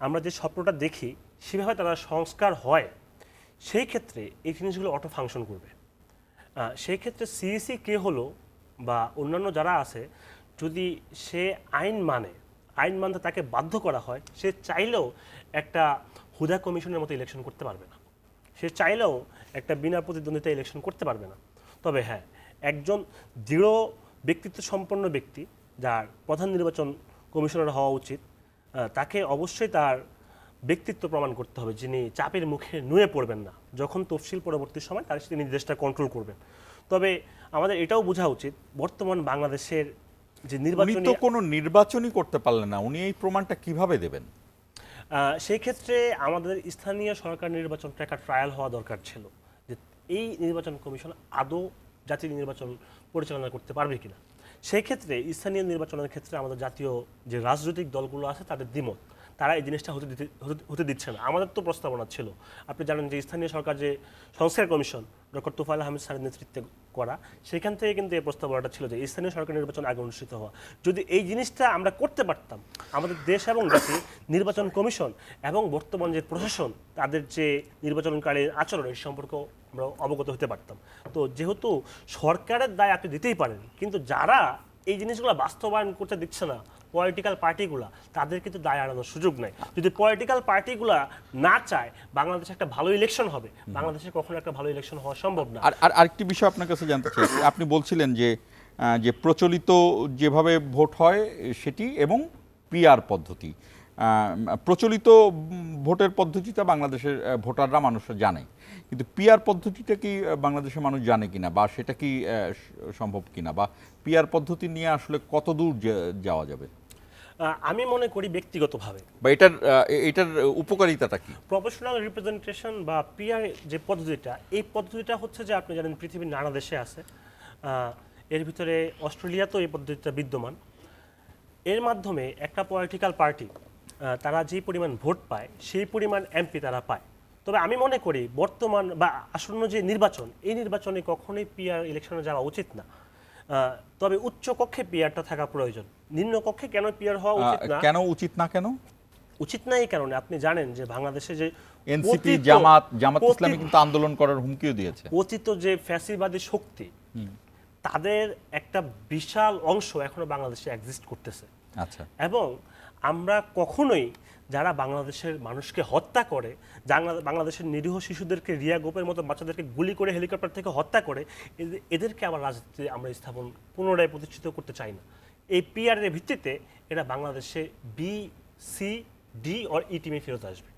আমরা যে স্বপ্নটা দেখি সেভাবে তারা সংস্কার হয়, সেই ক্ষেত্রে এই জিনিসগুলো অটো ফাংশন করবে। সেই ক্ষেত্রে সিইসি কে হলো বা অন্যান্য যারা আছে, যদি সে আইন মানতে তাকে বাধ্য করা হয়, সে চাইলেও একটা হুদা কমিশনের মতো ইলেকশন করতে পারবে না, সে চাইলেও একটা বিনা প্রতিদ্বন্দ্বিতা ইলেকশন করতে পারবে না। তবে হ্যাঁ, একজন দৃঢ় ব্যক্তিত্ব সম্পন্ন ব্যক্তি যার প্রধান নির্বাচন কমিশনার হওয়া উচিত, তাকে অবশ্যই তার ব্যক্তিত্ব প্রমাণ করতে হবে, যিনি চাপের মুখে নুয়ে পড়বেন না, যখন তফসিল পরবর্তী সময় তার তিনি দেশটা কন্ট্রোল করবেন। তবে আমাদের এটাও বোঝা উচিত, বর্তমান বাংলাদেশের যে উনি নির্বাচনী তো কোনো নির্বাচনই করতে পারলেন না, উনি এই প্রমাণটা কিভাবে দেবেন? সেই ক্ষেত্রে আমাদের স্থানীয় সরকার নির্বাচনটা একটা ট্রায়াল হওয়া দরকার ছিল, যে এই নির্বাচন কমিশন আদৌ জাতীয় নির্বাচন পরিচালনা করতে পারবে কিনা। সেই ক্ষেত্রে স্থানীয় নির্বাচনের ক্ষেত্রে আমাদের জাতীয় যে রাজনৈতিক দলগুলো আছে তাদের দ্বিমত, তারা এই জিনিসটা হতে দিচ্ছে না। আমাদের তো প্রস্তাবনা ছিল, আপনি জানেন যে স্থানীয় সরকার যে সংস্কার কমিশন ডক্টর তোফায়েল আহমেদ স্যারের নেতৃত্বে করা, সেখান থেকে কিন্তু এই প্রস্তাবনাটা ছিল যে স্থানীয় সরকার নির্বাচন আগে অনুষ্ঠিত হওয়া। যদি এই জিনিসটা আমরা করতে পারতাম, আমাদের দেশ এবং জাতি নির্বাচন কমিশন এবং বর্তমান যে প্রশাসন তাদের যে নির্বাচনকারীর আচরণ এই সম্পর্কে আমরা অবগত হতে পারতাম। তো যেহেতু সরকারের দায় আপনি দিতেই পারেন, কিন্তু যারা এই জিনিসগুলো বাস্তবায়ন করতে দিচ্ছে না, পলিটিক্যাল পার্টিগুলা, তাদের কিন্তু দায় এড়ানোর সুযোগ নাই। যদি পলিটিক্যাল পার্টিগুলা না চায় বাংলাদেশে একটা ভালো ইলেকশন হবে, বাংলাদেশে কখনো একটা ভালো ইলেকশন হওয়া সম্ভব না। আর আরেকটি বিষয় আপনার কাছে জানতে চাই, আপনি বলছিলেন যে প্রচলিত যেভাবে ভোট হয় সেটি এবং পিআর পদ্ধতি, প্রচলিত ভোটের পদ্ধতিটা বাংলাদেশের ভোটাররা মানুষরা জানে, কিন্তু পিআর পদ্ধতিটা কি বাংলাদেশের মানুষ জানে কিনা, বা সেটা কি সম্ভব কিনা, বা পিআর পদ্ধতি নিয়ে আসলে কত দূর যাওয়া যাবে? আমি মনে করি ব্যক্তিগতভাবে, বা এটার উপকারিতাটা কি? প্রফেশনাল রিপ্রেজেন্টেশন বা পিআর যে পদ্ধতিটা, এই পদ্ধতিটা হচ্ছে যে আপনি জানেন পৃথিবীর নানা দেশে আছে, এর ভিতরে অস্ট্রেলিয়াতেও এই পদ্ধতিটা বিদ্যমান। এর মাধ্যমে একটা পলিটিক্যাল পার্টি তারা যে পরিমাণ ভোট পায় সেই পরিমাণ এমপি তারা পায়। তবে আমি মনে করি বর্তমান বা আসন্ন যে নির্বাচন, এই নির্বাচনে কখনোই পিআর ইলেকশনে যাওয়া উচিত না। তবে উচ্চ কক্ষে পিআরটা থাকা প্রয়োজন, নিম্ন কক্ষে কেন পিআর হওয়া উচিত না? কেন উচিত না? কেন উচিত না এই কারণে, আপনি জানেন যে বাংলাদেশে যে এনসিপি জামাত ইসলামী কিন্তু আন্দোলন করার হুমকিও দিয়েছে। পতিত যে ফ্যাসিবাদী শক্তি, তাদের একটা বিশাল অংশ এখনো বাংলাদেশে এক্সিস্ট করতেছে। আচ্ছা, এবং আমরা কখনোই যারা বাংলাদেশের মানুষকে হত্যা করে, বাংলাদেশের নিরীহ শিশুদেরকে, রিয়া গোপের মতো বাচ্চাদেরকে গুলি করে হেলিকপ্টার থেকে হত্যা করে, এদেরকে আবার রাজনীতিতে আমরা স্থাপন পুনরায় প্রতিষ্ঠিত করতে চাই না। এই পিআর এর ভিত্তিতে এরা বাংলাদেশে বি, সি, ডি আর ই টিমে ফেরত আসবে।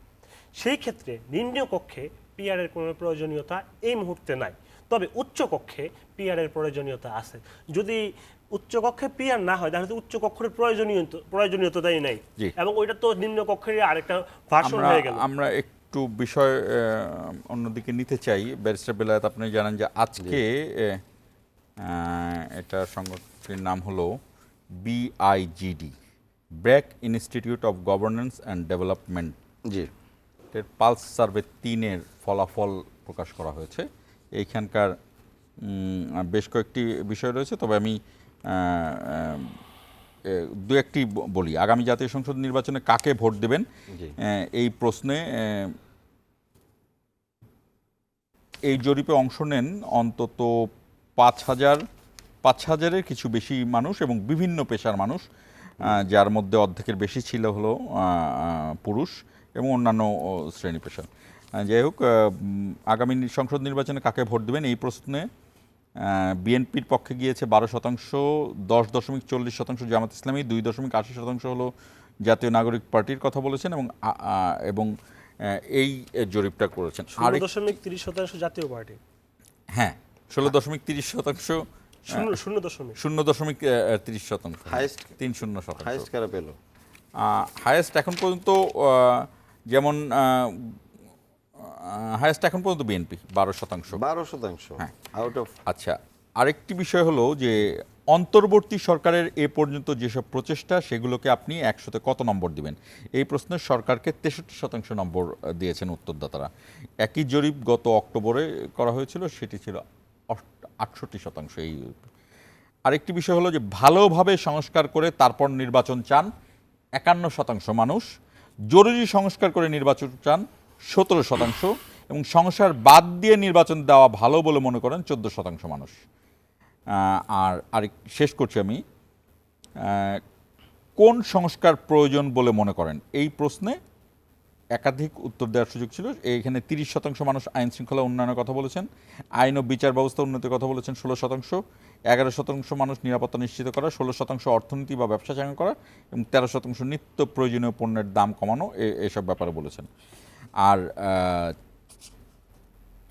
সেই ক্ষেত্রে নিম্ন কক্ষে পিআর এর কোনো প্রয়োজনীয়তা এই মুহূর্তে নাই, তবে উচ্চ কক্ষে পিআর এর প্রয়োজনীয়তা আছে। যদি উচ্চ কক্ষে পিআর না হয় তাহলে উচ্চ কক্ষের প্রয়োজনীয়তাই নাই, এবং ওইটা তো নিম্ন কক্ষের আরেকটা ভার্সন হয়ে গেল। আমরা একটু বিষয় অন্যদিকে নিতে চাই। ব্যারিস্টার বেলায়েত, আপনি জানেন যে আজকে এটা সংগঠনটির নাম হলো BIGD, BRAC Institute of Governance and Development, জি, এর পালস সার্ভে 3-এর ফলাফল প্রকাশ করা হয়েছে। এইখানকার বেশ কয়েকটি বিষয় রয়েছে, তবে আমি দু একটি বলি। আগামী জাতীয় সংসদ নির্বাচনে কাকে ভোট দেবেন এই প্রশ্নে এই জরিপে অংশ নেন অন্তত 5,000-এর কিছু বেশি মানুষ এবং বিভিন্ন পেশার মানুষ, যার মধ্যে অর্ধেকের বেশি ছিল হলো পুরুষ এবং অন্যান্য শ্রেণী পেশা। যাই হোক, আগামী সংসদ নির্বাচনে কাকে ভোট দেবেন এই প্রশ্নে বিএনপির পক্ষে গিয়েছে 12%, 10.40% জামাত ইসলামী, 2.80% হলো জাতীয় নাগরিক পার্টির কথা বলেছেন, এবং এই জরিপটা করেছেন। 0.30% জাতীয় পার্টি, হ্যাঁ 16.30%, 0.30%, হাইয়েস্ট 30%। হাইয়েস্ট কারা পেল? হাইয়েস্ট এখন পর্যন্ত যেমন হাইয়েস্ট এখন পর্যন্ত বিএনপি 12%। 12%, হ্যাঁ, আউট অফ। আচ্ছা, আরেকটি বিষয় হলো যে অন্তর্বর্তী সরকারের এ পর্যন্ত যেসব প্রচেষ্টা সেগুলোকে আপনি 100-তে কত নম্বর দিবেন? এই প্রশ্নের সরকারকে 63% নম্বর দিয়েছেন উত্তরদাতারা। একই জরিপ গত অক্টোবরে করা হয়েছিল, সেটি ছিল 68%। এই আরেকটি বিষয় হলো যে ভালোভাবে সংস্কার করে তারপর নির্বাচন চান 51% মানুষ, জরুরি সংস্কার করে নির্বাচন চান 17%, এবং সংস্কার বাদ দিয়ে নির্বাচন দেওয়া ভালো বলে মনে করেন 14% মানুষ। আর শেষ করছি আমি, কোন সংস্কার প্রয়োজন বলে মনে করেন? এই প্রশ্নে একাধিক উত্তর দেওয়ার সুযোগ ছিল। এইখানে 30% মানুষ আইন শৃঙ্খলা উন্নয়নের কথা বলেছেন, আইন ও বিচার ব্যবস্থা উন্নতির কথা বলেছেন 16%, 11% মানুষ নিরাপত্তা নিশ্চিত করা, 16% অর্থনীতি বা ব্যবসা চাঙ্গা করা, এবং 13% নিত্য প্রয়োজনীয় পণ্যের দাম কমানো, এসব ব্যাপারে বলেছেন। আর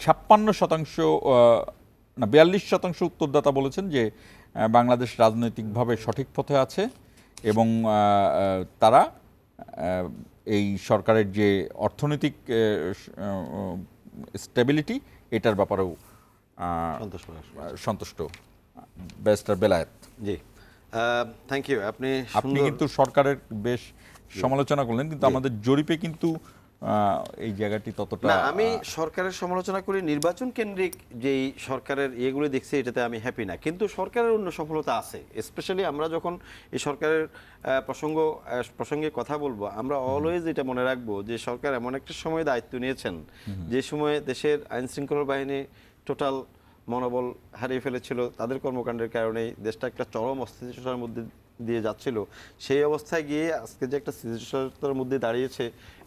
42% উত্তরদাতা বলেছেন যে বাংলাদেশ রাজনৈতিকভাবে সঠিক পথে আছে, এবং তারা এই সরকারের যে অর্থনৈতিক স্টেবিলিটি এটার ব্যাপারেও সন্তুষ্ট। Barrister Belayet, ji thank you. আপনি কিন্তু সরকারের বেশ সমালোচনা করলেন, কিন্তু আমাদের জরিপে কিন্তু এই জায়গাটি ততটা না, আমি সরকারের সমালোচনা করি, নির্বাচন কেন্দ্রিক যেই সরকারের ইয়েগুলো দেখছি এটাতে আমি হ্যাপি না, কিন্তু সরকারের অন্য সফলতা আছে। স্পেশালি আমরা যখন এই সরকারের প্রসঙ্গে কথা বলবো, আমরা অলওয়েজ এটা মনে রাখবো যে সরকার এমন একটা সময় দায়িত্ব নিয়েছেন যে সময়ে দেশের আইন শৃঙ্খলা বাহিনী টোটাল মনোবল হারিয়ে ফেলেছিল, তাদের কর্মকাণ্ডের কারণেই দেশটা একটা চরম অস্থিতিশীলতার মধ্যে দিয়ে যাচ্ছিল। সেই অবস্থায় গিয়ে আজকে যে একটা স্থিতিশীলতার মধ্যে দাঁড়িয়েছে,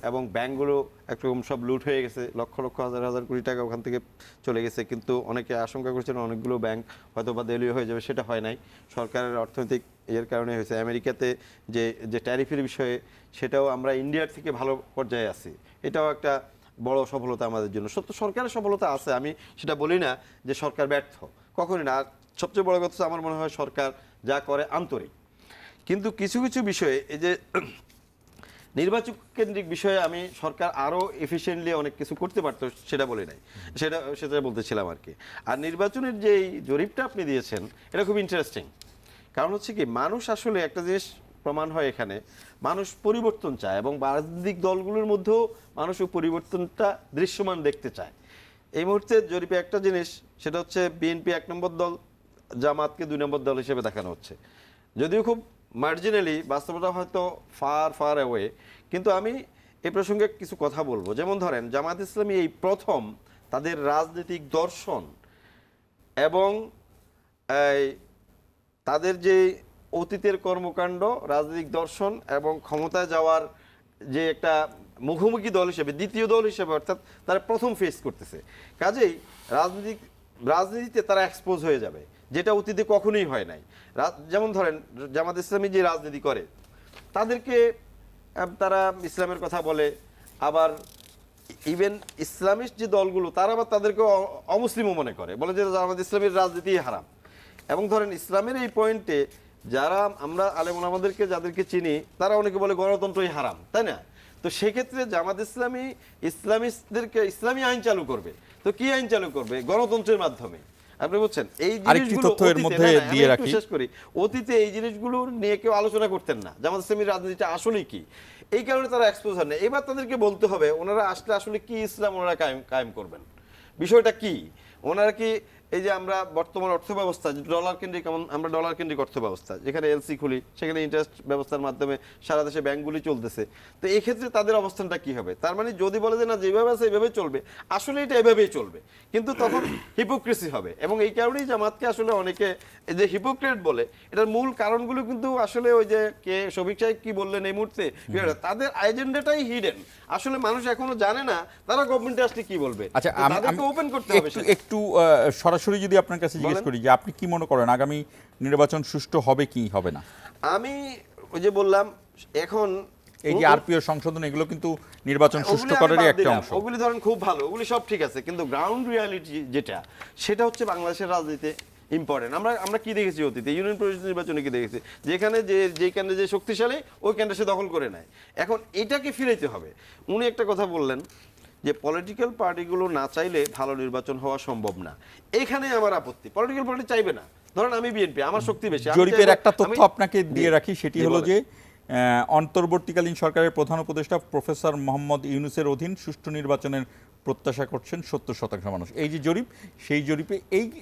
এবং ব্যাংকগুলো একরকম সব লুট হয়ে গেছে, লক্ষ লক্ষ হাজার হাজার কোটি টাকা ওখান থেকে চলে গেছে, কিন্তু অনেকে আশঙ্কা করছিলেন অনেকগুলো ব্যাংক হয়তো বা দেউলিয়া হয়ে যাবে, সেটা হয় নাই। সরকারের অর্থনৈতিক এর কারণে হয়েছে। আমেরিকাতে যে ট্যারিফের বিষয়ে, সেটাও আমরা ইন্ডিয়ার থেকে ভালো পর্যায়ে আছি, এটাও একটা বড় সফলতা আমাদের জন্য। সত্য সরকারের সফলতা আছে, আমি সেটা বলি না যে সরকার ব্যর্থ, কখনই না। আর সবচেয়ে বড় কথা আমার মনে হয় সরকার যা করে আন্তরিক, কিন্তু কিছু কিছু বিষয়ে এই যে নির্বাচন কেন্দ্রিক বিষয়ে আমি সরকার আরও এফিশিয়েন্টলি অনেক কিছু করতে পারতো, সেটা বলি নাই, সেটা বলতেছিলাম আর কি। আর নির্বাচনের যে জরিপটা আপনি দিয়েছেন এটা খুব ইন্টারেস্টিং, কারণ হচ্ছে কি, মানুষ আসলে একটা জিনিস প্রমাণ হয় এখানে, মানুষ পরিবর্তন চায়, এবং রাজনৈতিক দলগুলোর মধ্যেও মানুষ ওই পরিবর্তনটা দৃশ্যমান দেখতে চায়। এই মুহূর্তে জরিপে একটা জিনিস, সেটা হচ্ছে বিএনপি 1 নম্বর দল, জামাতকে 2 নম্বর দল হিসেবে দেখানো হচ্ছে, যদিও খুব মার্জিনালি, বাস্তবতা হয়তো ফার অ্যাওয়ে। কিন্তু আমি এই প্রসঙ্গে কিছু কথা বলবো। যেমন ধরেন, জামাত ইসলামী এই প্রথম তাদের রাজনৈতিক দর্শন এবং তাদের যে অতীতের কর্মকাণ্ড, রাজনৈতিক দর্শন এবং ক্ষমতায় যাওয়ার যে একটা মুখোমুখি দল হিসেবে, দ্বিতীয় দল হিসেবে, অর্থাৎ তারা প্রথম ফেস করতেছে। কাজেই রাজনীতিতে তারা এক্সপোজ হয়ে যাবে, যেটা অতীতে কখনোই হয় নাই। যেমন ধরেন, জামাত ইসলামী যে রাজনীতি করে, তারা ইসলামের কথা বলে, আবার ইভেন ইসলামিস্ট যে দলগুলো তারা আবার তাদেরকে অমুসলিমও মনে করে, বলে যে জামাত ইসলামীর রাজনীতি হারাম। এবং ধরেন ইসলামের এই পয়েন্টে যারা আমরা আলেম ওলামাদেরকে যাদেরকে চিনি, তারা অনেকে বলে গণতন্ত্রই হারাম, তাই না? তো সেক্ষেত্রে জামাত ইসলামী ইসলামিস্টদেরকে ইসলামী আইন চালু করবে, তো কি আইন চালু করবে? গণতন্ত্রের মাধ্যমে। আপনি বুঝছেন, এই জিনিসগুলো শেষ করি, অতীতে এই জিনিসগুলো নিয়ে কেউ আলোচনা করতেন না, জামাত ইসলামীর রাজনীতিটা আসলে কি, এই কারণে তারা এক্সপোজ হন না। এবার তাদেরকে বলতে হবে ওনারা আসলে আসলে কি ইসলাম ওনারা কায়েম করবেন, বিষয়টা কি। ওনারা কি এই যে আমরা বর্তমান অর্থ ব্যবস্থা ডলার কেন্দ্রিক, আমরা ডলার কেন্দ্রিক অর্থ ব্যবস্থা, যেখানে এলসি খুলি, সেখানে ইন্টারেস্ট ব্যবস্থার মাধ্যমে সারা দেশে ব্যাংকগুলি চলতেছে, তো এই ক্ষেত্রে তাদের অবস্থানটা কি হবে? তার মানে যদি বলে যে না, যেভাবে আছে এইভাবেই চলবে, আসলে এটা এভাবেই চলবে, কিন্তু তখন হিপোক্রেসি হবে। এবং এই কারণেই জামাতকে আসলে অনেকে যে হিপোক্রেট বলে, এটার মূল কারণগুলো কিন্তু আসলে ওই যে শফিক সাহেব কি বললেন এই মুহূর্তে, তাদের এজেন্ডাটাই হিডেন। আসলে মানুষ এখনো জানে না তারা গভর্নমেন্টে আসলে কি বলবে। আচ্ছা, তাদেরকে ওপেন করতে হবে। একটু সরাসরি যদি আপনার কাছে জিজ্ঞেস করি যে আপনি কি মনে করেন আগামী নির্বাচন সুষ্ঠু হবে কি হবে না? আমি ওই যে বললাম, এখন এই যে আরপিও সংশোধন, এগুলো কিন্তু নির্বাচন সুষ্ঠু করারই একটা অংশ। ওগুলি ধরেন খুব ভালো, ওগুলি সব ঠিক আছে, কিন্তু গ্রাউন্ড রিয়ালিটি যেটা, সেটা হচ্ছে বাংলাদেশের রাজনীতিতে ইম্পর্টেন্ট। আমরা কি দেখেছি অতীতে, ইউনিয়ন পরিষদ নির্বাচনে কি দেখেছি, যেখানে যেই কেন্দ্রে যে শক্তিশালী ওই কেন্দ্রে সে দখল করে নেয়। এখন এটাকে ফিরাইতে হবে। উনি একটা কথা বললেন যে পলিটিক্যাল পার্টিগুলো না চাইলে ভালো নির্বাচন হওয়া সম্ভব না। এখানে আমার আপত্তি, পলিটিক্যাল পার্টি চাইবে না, ধরেন আমি বিএনপি, আমার শক্তি বেশি, আমি জরিপের চাইবো- একটা তথ্য আমি- আপনাকে দিয়ে জি, রাখি, সেটি জি, হলো বলেন। যে অন্তর্বর্তীকালীন সরকারের প্রধান উপদেষ্টা প্রফেসর মোহাম্মদ ইউনূসের অধীন সুষ্ঠু নির্বাচনের প্রত্যাশা করছেন 70% মানুষ। এই যে জরিপ, সেই জরিপে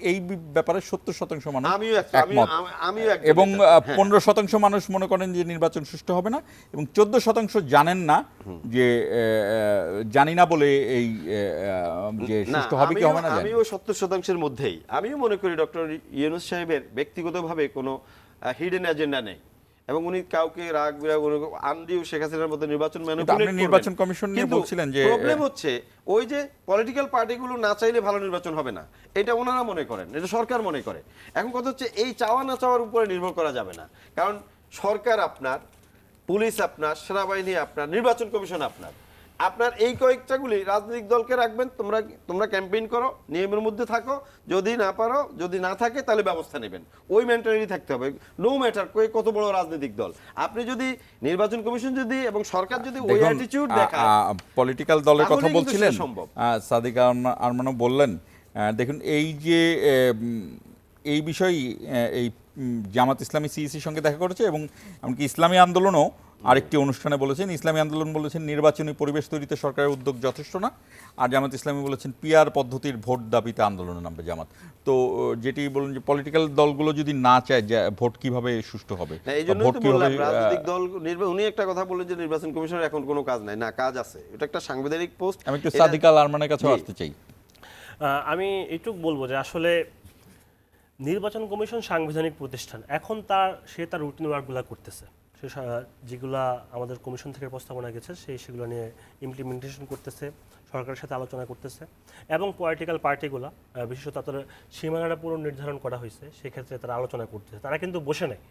এই ব্যাপারে 70% মানুষ আমিও একমত। আমিও একমত এবং এটাতে, হ্যাঁ। 15% মানুষ মনে করেন যে নির্বাচন সুষ্ঠু হবে না, এবং 14% জানেন না, যে জানি না বলে এই যে না, সুষ্ঠু হবে কি হবে না জানি। আমিও 70%-এর মধ্যেই। আমিও মনে করি ডক্টর ইউনূস সাহেবের ব্যক্তিগতভাবে কোনো হিডেন এজেন্ডা নেই, এবং উনি কাউকে রাগ বিরাগ আন্দিও শেখ হাসিনার মতো নির্বাচন কিন্তু আপনি নির্বাচন কমিশন নিয়ে বলছিলেন যে প্রবলেম হচ্ছে ওই যে পলিটিক্যাল পার্টিগুলো না চাইলে ভালো নির্বাচন হবে না, এটা ওনারা মনে করেন, এটা সরকার মনে করে। এখন কথা হচ্ছে এই চাওয়া না চাওয়ার উপরে নির্ভর করা যাবে না, কারণ সরকার আপনার, পুলিশ আপনার, সেনাবাহিনী আপনার, নির্বাচন কমিশন আপনার। আপনার এই কয়েকটাগুলি রাজনৈতিক দলকে রাখবেন, তোমরা ক্যাম্পেইন করো, নিয়মের মধ্যে থাকো, যদি না পারো, যদি না থাকে তাহলে ব্যবস্থা নেবেন, ওই মেন্টালিটি থাকতে হবে, নো ম্যাটার কত বড় রাজনৈতিক দল। আপনি যদি নির্বাচন কমিশন যদি এবং সরকার যদি ওই অ্যাটিটিউড দেখায়, পলিটিক্যাল দলের কথা তাহলেই কিন্তু বলছিলেন, সেটা সম্ভব। সাদিক আরমানও বললেন, দেখুন এই যে এই বিষয়ই এই জামাত ইসলামী সিইসির সঙ্গে দেখা করেছে, এবং এমনকি ইসলামী আন্দোলনও আরেকটি অনুষ্ঠানে বলেছেন, ইসলামী আন্দোলন বলেছেন নির্বাচনী পরিবেশ তৈরিতে সরকারের উদ্যোগ যথেষ্ট না, আর জামাত ইসলামী বলেছেন পিআর পদ্ধতির ভোট দাবিতে আন্দোলনে নামবে জামাত। তো যেটি বলুন যে পলিটিক্যাল দলগুলো যদি না চায় যে ভোট কিভাবে সুষ্ঠু হবে, না, এই জন্যই তো বললাম রাজনৈতিক দল উনি একটা কথা বললেন যে নির্বাচন কমিশনের এখন কোনো কাজ নাই, না কাজ আছে, এটা একটা সাংবিধানিক পোস্ট। আমি একটু সাদিক আল আরমানের কাছেও আসতে চাই। আমি এইটুকু বলবো যে আসলে নির্বাচন কমিশন সাংবিধানিক প্রতিষ্ঠান, এখন সে তার রুটিন ওয়ার্কগুলো করতেছে, সে যেগুলা আমাদের কমিশন থেকে প্রস্তাবনা গেছে সেগুলো নিয়ে ইমপ্লিমেন্টেশন করতেছে, সরকারের সাথে আলোচনা করতেছে, এবং পলিটিক্যাল পার্টিগুলো বিশেষত তাদের সীমানাটা পুনর্নির্ধারণ করা হয়েছে, সেক্ষেত্রে তারা আলোচনা করতেছে, তারা কিন্তু বসে নেই।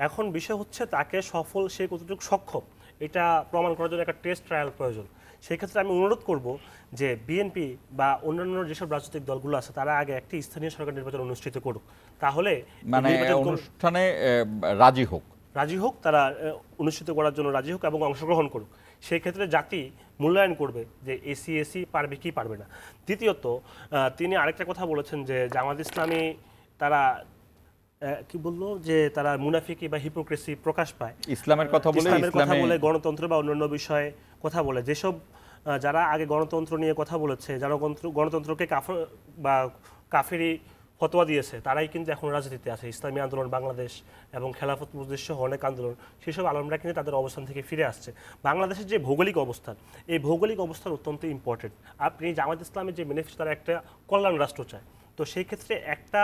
এখন বিষয় হচ্ছে তাকে সে কতটুকু সক্ষম এটা প্রমাণ করার জন্য একটা টেস্ট ট্রায়াল প্রয়োজন। সেক্ষেত্রে আমি অনুরোধ করব যে বিএনপি বা অন্যান্য যেসব রাজনৈতিক দলগুলো আছে তারা আগে একটি স্থানীয় সরকার নির্বাচন অনুষ্ঠিত করুক, তাহলে মানে অনুষ্ঠানে রাজি হোক, তারা অনুষ্ঠিত করার জন্য রাজি হোক এবং অংশগ্রহণ করুক। সেই ক্ষেত্রে জাতি মূল্যায়ন করবে যে এসি পারবে কি পারবে না। দ্বিতীয়ত তিনি আরেকটা কথা বলেছেন যে জামাত ইসলামী তারা কি বললো যে তারা মুনাফিকি বা হিপোক্রেসি প্রকাশ পায়, ইসলামের কথা বলে গণতন্ত্র বা অন্যান্য বিষয়ে কথা বলে, যেসব যারা আগে গণতন্ত্র নিয়ে কথা বলেছে, যারা গণতন্ত্রকে কাফেরি ফতোয়া দিয়েছে, তারাই কিন্তু এখন রাজনীতিতে আছে। ইসলামী আন্দোলন বাংলাদেশ এবং খেলাফত মজলিস সহ অনেক আন্দোলন, সেসব আলমরা কিন্তু তাদের অবস্থান থেকে ফিরে আসছে। বাংলাদেশের যে ভৌগোলিক অবস্থান, এই ভৌগোলিক অবস্থান অত্যন্ত ইম্পর্টেন্ট। আপনি জামাত ইসলামের যে ম্যানিফেস্টো, তারা একটা কল্যাণ রাষ্ট্র চায়, তো সেই ক্ষেত্রে একটা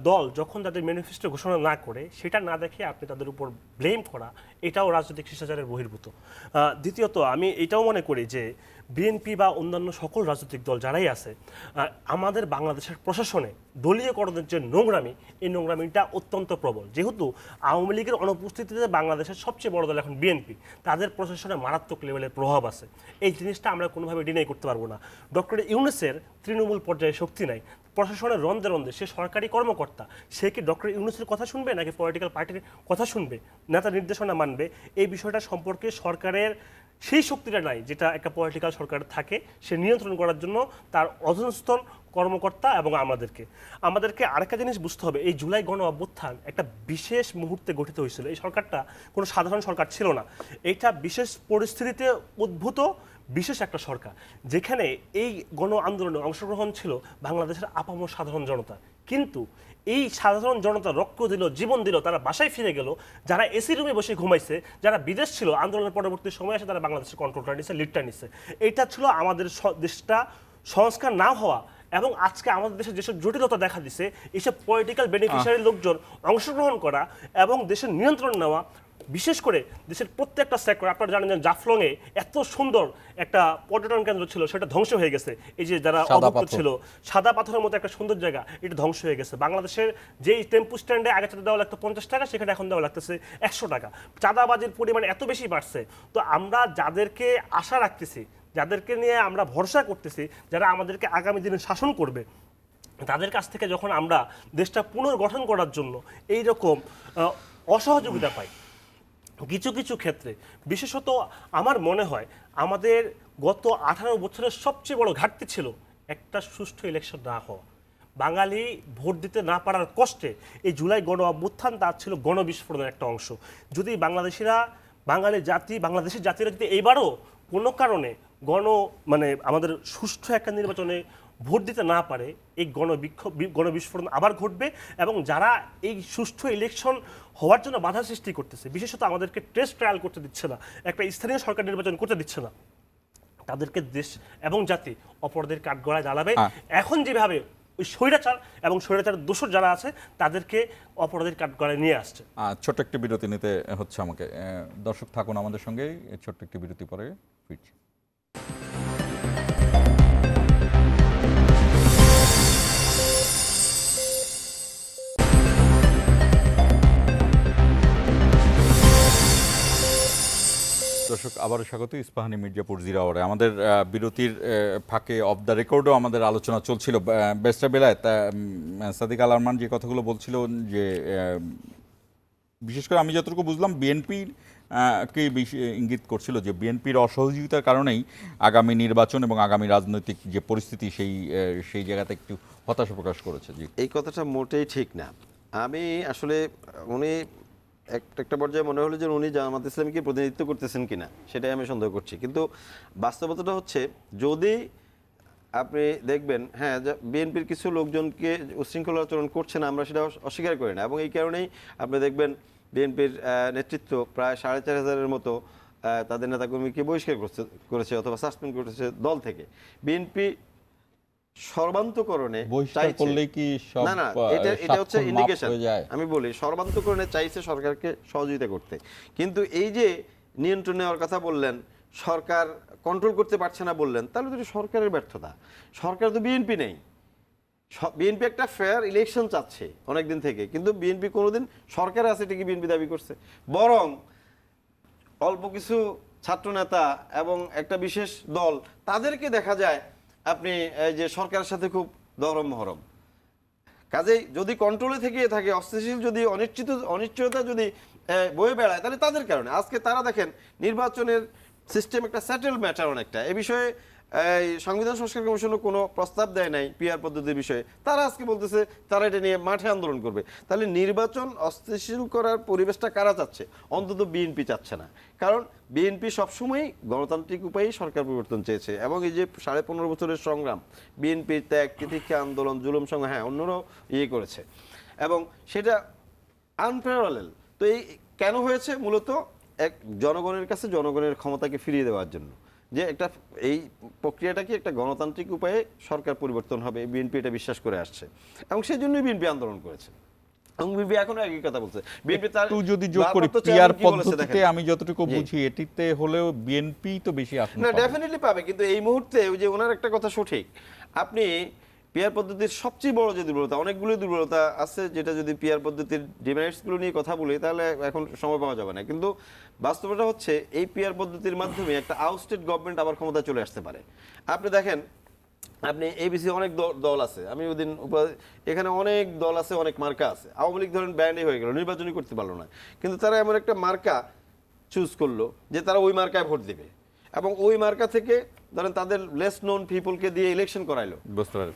দল যখন তাদের ম্যানিফেস্টো ঘোষণা না করে, সেটা না দেখে আপনি তাদের উপর ব্লেম করা, এটাও রাজনৈতিক শিষ্টাচারের বহির্ভূত। দ্বিতীয়ত আমি এটাও মনে করি যে বিএনপি বা অন্যান্য সকল রাজনৈতিক দল যারাই আছে, আমাদের বাংলাদেশের প্রশাসনে দলীয়করণের যে নোংরামি, এই নোংরামিটা অত্যন্ত প্রবল। যেহেতু আওয়ামী লীগের অনুপস্থিতিতে বাংলাদেশের সবচেয়ে বড় দল এখন বিএনপি, তাদের প্রশাসনে মারাত্মক লেভেলের প্রভাব আছে। এই জিনিসটা আমরা কোনোভাবে ডিনাই করতে পারবো না। ডক্টর ইউনূসের তৃণমূল পর্যায়ে শক্তি নাই, প্রশাসনের রন্ধে রন্ধে সে সরকারি কর্মকর্তা, সে কি ডক্টর ইউনূসের কথা শুনবে নাকি পলিটিক্যাল পার্টির কথা শুনবে, নেতা নির্দেশনা মানবে? এই বিষয়টা সম্পর্কে সরকারের সেই শক্তিটা নাই যেটা একটা পলিটিক্যাল সরকার থাকে, সে নিয়ন্ত্রণ করার জন্য তার অধস্তন কর্মকর্তা এবং আমাদেরকে আরেকটা জিনিস বুঝতে হবে, এই জুলাই গণ অভ্যুত্থান একটা বিশেষ মুহূর্তে গঠিত হয়েছিল। এই সরকারটা কোনো সাধারণ সরকার ছিল না, এটা বিশেষ পরিস্থিতিতে উদ্ভূত বিশেষ একটা সরকার, যেখানে এই গণ আন্দোলনে অংশগ্রহণ ছিল বাংলাদেশের আপামর সাধারণ জনতা। কিন্তু এই সাধারণ জনতা রক্ত দিল, জীবন দিল, তারা বাসায় ফিরে গেল। যারা এসি রুমে বসে ঘুমাইছে, যারা বিদেশ ছিল, আন্দোলনের পরবর্তী সময় এসে তারা বাংলাদেশের কন্ট্রোলটা নিচ্ছে, লিডটা নিচ্ছে। এটা ছিল আমাদের দেশটা সংস্কার না হওয়া, এবং আজকে আমাদের দেশে যেসব জটিলতা দেখা দিচ্ছে, এইসব পলিটিক্যাল বেনিফিশিয়ারি লোকজন অংশগ্রহণ করা এবং দেশের নিয়ন্ত্রণ নেওয়া, বিশেষ করে দেশের প্রত্যেকটা সেক্টর। আপনারা জানেন যে জাফলংয়ে এত সুন্দর একটা পর্যটন কেন্দ্র ছিল, সেটা ধ্বংস হয়ে গেছে। এই যে যারা অভুক্ত ছিল, সাদা পাথরের মতো একটা সুন্দর জায়গা, এটা ধ্বংস হয়ে গেছে। বাংলাদেশের যে টেম্পু স্ট্যান্ডে আগে চাঁদা দেওয়া লাগতো 50 টাকা, সেখানে এখন দেওয়া লাগতেছে 100 টাকা। চাঁদাবাজির পরিমাণ এত বেশি বাড়ছে। তো আমরা যাদেরকে আশা রাখতেছি, যাদেরকে নিয়ে আমরা ভরসা করতেছি, যারা আমাদেরকে আগামী দিনে শাসন করবে, তাদের কাছ থেকে যখন আমরা দেশটা পুনর্গঠন করার জন্য এই রকম অসহযোগিতা পাই কিছু কিছু ক্ষেত্রে, বিশেষত আমার মনে হয় আমাদের গত 18 বছরের সবচেয়ে বড় ঘাটতি ছিল একটা সুষ্ঠু ইলেকশন না হওয়া। বাঙালি ভোট দিতে না পারার কষ্টে এই জুলাই গণ অভ্যুত্থান তার ছিল গণবিস্ফোরণের একটা অংশ। যদি বাংলাদেশের জাতিরা যদি এইবারও কোনো কারণে আমাদের সুষ্ঠু একটা নির্বাচনে ভোট দিতে না পারে, এই গণবিস্ফোরণ আবার ঘটবে এবং যারা এই সুষ্ঠু ইলেকশন হওয়ার জন্য বাধা সৃষ্টি করতেছে, বিশেষত আমাদেরকে টেস্ট ট্রায়াল করতে দিচ্ছে না, একটা স্থানীয় সরকার নির্বাচন করতে দিচ্ছে না, তাদেরকে দেশ এবং জাতি অপরাধের কাঠগড়ায় জ্বালাবে। এখন যেভাবে ওই স্বৈরাচার এবং স্বৈরাচার দোষর যারা আছে তাদেরকে অপরাধের কাঠগড়ায় নিয়ে আসছে। ছোট্ট একটি বিরতি নিতে হচ্ছে আমাকে। দর্শক থাকুন আমাদের সঙ্গে, ছোট্ট একটি বিরতি পরে ফিরছি। দর্শক আবারও স্বাগত ইস্পাহানি মির্জাপুর জিরাওয়ারে। আমাদের বিরতির ফাঁকে অফ দ্য রেকর্ডও আমাদের আলোচনা চলছিল। বেস্টার বেলায়েত সাদিক আল আরমান যে কথাগুলো বলছিল, যে বিশেষ করে আমি যতটুকু বুঝলাম বিএনপির কে ইঙ্গিত করছিল যে বিএনপির অসহযোগিতার কারণেই আগামী নির্বাচন এবং আগামী রাজনৈতিক যে পরিস্থিতি সেই জায়গাতে একটু হতাশা প্রকাশ করেছে। জি, এই কথাটা মোটেই ঠিক না। আমি আসলে উনি একটা পর্যায়ে মনে হলো যে উনি জামাত ইসলামীকে প্রতিনিধিত্ব করতেছেন কিনা সেটাই আমি সন্দেহ করছি। কিন্তু বাস্তবতাটা হচ্ছে, যদি আপনি দেখবেন, হ্যাঁ, বিএনপির কিছু লোকজনকে উচ্ছৃঙ্খল আচরণ করছে না, আমরা সেটা অস্বীকার করি না, এবং এই কারণেই আপনি দেখবেন বিএনপির নেতৃত্ব প্রায় 4500-এর মতো তাদের নেতাকর্মীকে বহিষ্কার করেছে অথবা সাসপেন্ড করেছে দল থেকে। বিএনপি সর্বান্তকরণে এটা হচ্ছে ইন্ডিকেশন। আমি বলি সর্বান্তকরণে চাইছে সরকারকে সহযোগিতা করতে, কিন্তু এই যে নিয়ন্ত্রণ নেওয়ার কথা বললেন, সরকার কন্ট্রোল করতে পারছে না বললেন, তাহলে তো সরকারের ব্যর্থতা। সরকার তো বিএনপি নেই। বিএনপি একটা ফেয়ার ইলেকশন চাচ্ছে অনেকদিন থেকে, কিন্তু বিএনপি কোনোদিন সরকারে আছে ঠিকই বিএনপি দাবি করছে, বরং অল্প কিছু ছাত্রনেতা এবং একটা বিশেষ দল তাদেরকে দেখা যায় আপনি এই যে সরকারের সাথে খুব দরম মহরম। কাজেই যদি কন্ট্রোলে থেকে থাকে, অস্থিতিশীল যদি অনিশ্চয়তা যদি বয়ে বেড়ায়, তাহলে তাদের কারণে আজকে তারা দেখেন নির্বাচনের সিস্টেম একটা সেটেল ম্যাটার অনেকটা। এ বিষয়ে সংবিধান সংস্কার কমিশনও কোনো প্রস্তাব দেয় নাই পিআর পদ্ধতির বিষয়ে, তারা আজকে বলতেছে তারা এটা নিয়ে মাঠে আন্দোলন করবে। তাহলে নির্বাচন অস্থিতিশীল করার পরিবেশটা কারা চাচ্ছে? অন্তত বিএনপি চাচ্ছে না, কারণ বিএনপি সবসময়ই গণতান্ত্রিক উপায়েই সরকার পরিবর্তন চেয়েছে, এবং এই যে 15.5 বছরের সংগ্রাম, বিএনপির ত্যাগ, তিতিক্ষা আন্দোলন, জুলুম সংগ্রাম, হ্যাঁ অন্যরাও করেছে, এবং সেটা আনপ্যারালেল। তো এই কেন হয়েছে? মূলত এক জনগণের কাছে জনগণের ক্ষমতাকে ফিরিয়ে দেওয়ার জন্য, যে একটা এই প্রক্রিয়াটা কি একটা গণতান্ত্রিক উপায়ে সরকার পরিবর্তন হবে, বিএনপি এটা বিশ্বাস করে আসছে, এবং সেই জন্যই বিএনপি আন্দোলন করেছে। বিএনপি এখনো একই কথা বলছে। বিএনপি তার যদি যোগ করি পিআর পদ্ধতিতে আমি যতটুকু বুঝি এটিতে হলেও বিএনপি তো বেশি আসন না, ডেফিনেটলি পাবে, কিন্তু এই মুহূর্তে ওই যে ওনার একটা কথা সঠিক, আপনি পিআর পদ্ধতির সবচেয়ে বড় যে দুর্বলতা, অনেকগুলো দুর্বলতা আছে, যেটা যদি পিআর পদ্ধতির ডিমেরিটসগুলো নিয়ে কথা বলি তাহলে এখন সময় পাওয়া যাবে না, কিন্তু বাস্তবতা হচ্ছে এই পিআর পদ্ধতির মাধ্যমে একটা আউটস্টেট গভর্নমেন্ট আবার ক্ষমতায় চলে আসতে পারে। আপনি দেখেন, আপনি এবিসি অনেক দল আছে, আমি ওই দিন এখানে অনেক দল আছে, অনেক মার্কা আছে। আওয়ামী লীগ ধরেন ব্যান্ডই হয়ে গেল, নির্বাচনই করতে পারলো না, কিন্তু তারা এমন একটা মার্কা চুজ করলো যে তারা ওই মার্কায় ভোট দেবে, এবং ওই মার্কা থেকে ধরেন তাদের লেস নোন পিপলকে দিয়ে ইলেকশন করাইলো।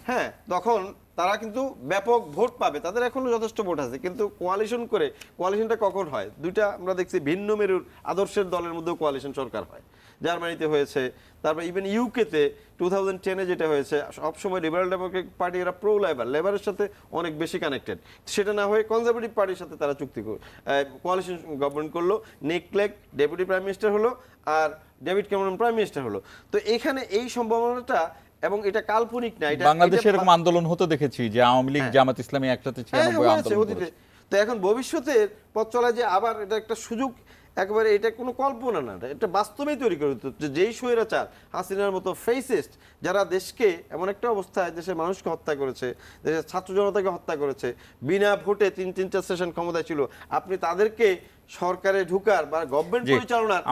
হ্যাঁ, তখন তারা কিন্তু ব্যাপক ভোট পাবে, তাদের এখনো যথেষ্ট ভোট আছে, কিন্তু কোয়ালিশন করে, কোয়ালিশনটা কখন হয়? দুইটা আমরা দেখছি ভিন্ন মেরুর আদর্শের দলের মধ্যেও কোয়ালিশন সরকার হয়। জার্মানিতে হয়েছে, তারপর ইভেন ইউকেতে 2010-এ যেটা হয়েছে, সবসময় লিবারাল ডেমোক্রেটিক পার্টি এরা প্রো লেবারের সাথে অনেক বেশি কানেক্টেড, সেটা না হয়ে কনজারভেটিভ পার্টির সাথে তারা চুক্তি কোয়ালিশন গভর্নমেন্ট করলো, নিক ক্লেগ ডেপুটি প্রাইম মিনিস্টার হলো, আর ডেভিড ক্যামেরন প্রাইম মিনিস্টার হলো। তো এখানে এই সম্ভাবনাটা, এবং এটা কাল্পনিক না, এটা বাংলাদেশে এরকম আন্দোলন হতে দেখেছি যে আওয়ামী লীগ জামাত ইসলামী একসাথে 96 আন্দোলন করেছে। তো এখন ভবিষ্যতে পথ চলা যে আবার এটা একটা সুযোগ, একেবারে এটা কোনো কল্পনা না, এটা বাস্তবেই তৈরি করে দিত, যেই স্বৈরাচার হাসিনার মতো ফেসিস্ট যারা দেশকে এমন একটা অবস্থায়, দেশের মানুষকে হত্যা করেছে, দেশের ছাত্র জনতাকে হত্যা করেছে, বিনা ভোটে 3-4 সেশন ক্ষমতায় ছিল, আপনি তাদেরকে সরকারে ঢুকার বা গভর্নমেন্ট পরিচালনার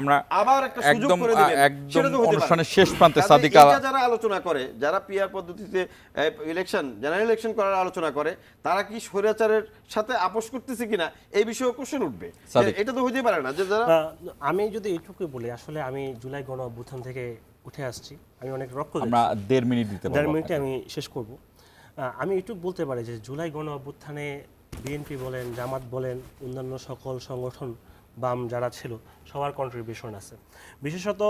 আবার একটা সুযোগ করে দিবেন, সেটা তো হতে পারে। অনুষ্ঠানের শেষ প্রান্তে সাদিক যারা আলোচনা করে, যারা পিআর পদ্ধতিতে ইলেকশন, জেনারেল ইলেকশন করার আলোচনা করে, তারা কি স্বৈরাচারের সাথে আপোষ করতেছে কিনা এই বিষয়ে কোশ্চেন উঠবে, এটা তো হতে পারে না। যে যারা, আমি যদি এইটুকুই বলি, আসলে আমি জুলাই গণ অভ্যুত্থান থেকে উঠে আসছি, আমি অনেক রক্ত, আমরা 1.5 মিনিট দিতে পারবো, 1.5 মিনিটে আমি শেষ করব। আমি এটুকু বলতে পারি যে জুলাই গণ অভ্যুত্থানে বিএনপি বলেন, জামাত বলেন, অন্যান্য সকল সংগঠন বাম যারা ছিল সবার কন্ট্রিবিউশন আছে। বিশেষত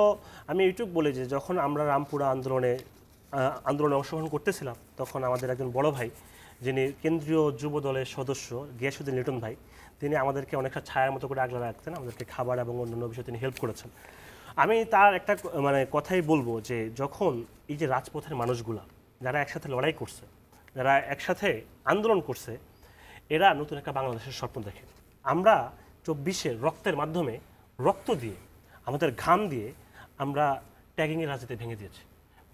আমি এইটুকু বলি যে যখন আমরা রামপুরা আন্দোলনে অংশগ্রহণ করতেছিলাম, তখন আমাদের একজন বড় ভাই, যিনি কেন্দ্রীয় যুব দলের সদস্য গিয়াসুদ্দিন লিটন ভাই, তিনি আমাদেরকে অনেকটা ছায়ার মতো করে আগলে রাখতেন, আমাদেরকে খাবার এবং অন্যান্য বিষয়ে তিনি হেল্প করেছেন। আমি তার একটা কথাই বলবো যে যখন এই যে রাজপথের মানুষগুলা যারা একসাথে লড়াই করছে, যারা একসাথে আন্দোলন করছে, এরা নতুন একটা বাংলাদেশের স্বপ্ন দেখে। আমরা 24-এর রক্তের মাধ্যমে, রক্ত দিয়ে, আমাদের ঘাম দিয়ে আমরা ট্যাগিংয়ের রাজনীতি ভেঙে দিয়েছি।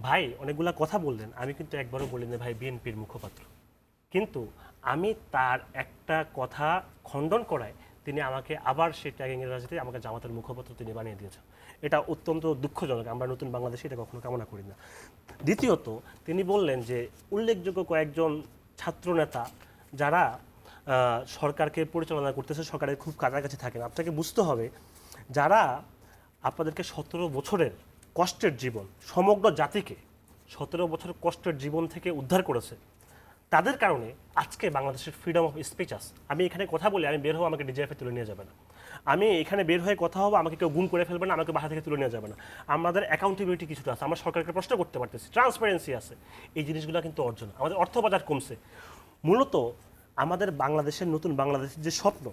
ভাই অনেকগুলা কথা বললেন, আমি কিন্তু একবারও বলিনি ভাই বিএনপির মুখপাত্র, কিন্তু আমি তার একটা কথা খণ্ডন করায় তিনি আমাকে আবার সেই ট্যাগিংয়ের রাজনীতি আমাকে জামাতের মুখপাত্র তিনি বানিয়ে দিয়েছেন। এটা অত্যন্ত দুঃখজনক, আমরা নতুন বাংলাদেশে এটা কখনো কামনা করি না। দ্বিতীয়ত তিনি বললেন যে উল্লেখযোগ্য কয়েকজন ছাত্রনেতা যারা সরকারকে পরিচালনা করতেছে, সরকারের খুব কাছাকাছি থাকেন। আপনাকে বুঝতে হবে, যারা আপনাদেরকে 17 বছরের কষ্টের জীবন, সমগ্র জাতিকে 17 বছর কষ্টের জীবন থেকে উদ্ধার করেছে, তাদের কারণে আজকে বাংলাদেশের ফ্রিডম অফ স্পিচ আছে। আমি এখানে কথা বলি, আমি বের হবো, আমাকে ডিজিএফে তুলে নিয়ে যাবে না। আমি এখানে বের হয়ে কথা হবো, আমাকে কেউ গুম করে ফেলবে না, আমাকে বাসা থেকে তুলে নিয়ে যাবে না। আমাদের অ্যাকাউন্টেবিলিটি কিছুটা আছে, আমরা সরকারকে প্রশ্ন করতে পারতেছি, ট্রান্সপারেন্সি আছে। এই জিনিসগুলো কিন্তু অর্জন। আমাদের অর্থ বাজার কমছে। মূলত আমাদের বাংলাদেশের নতুন বাংলাদেশের যে স্বপ্ন,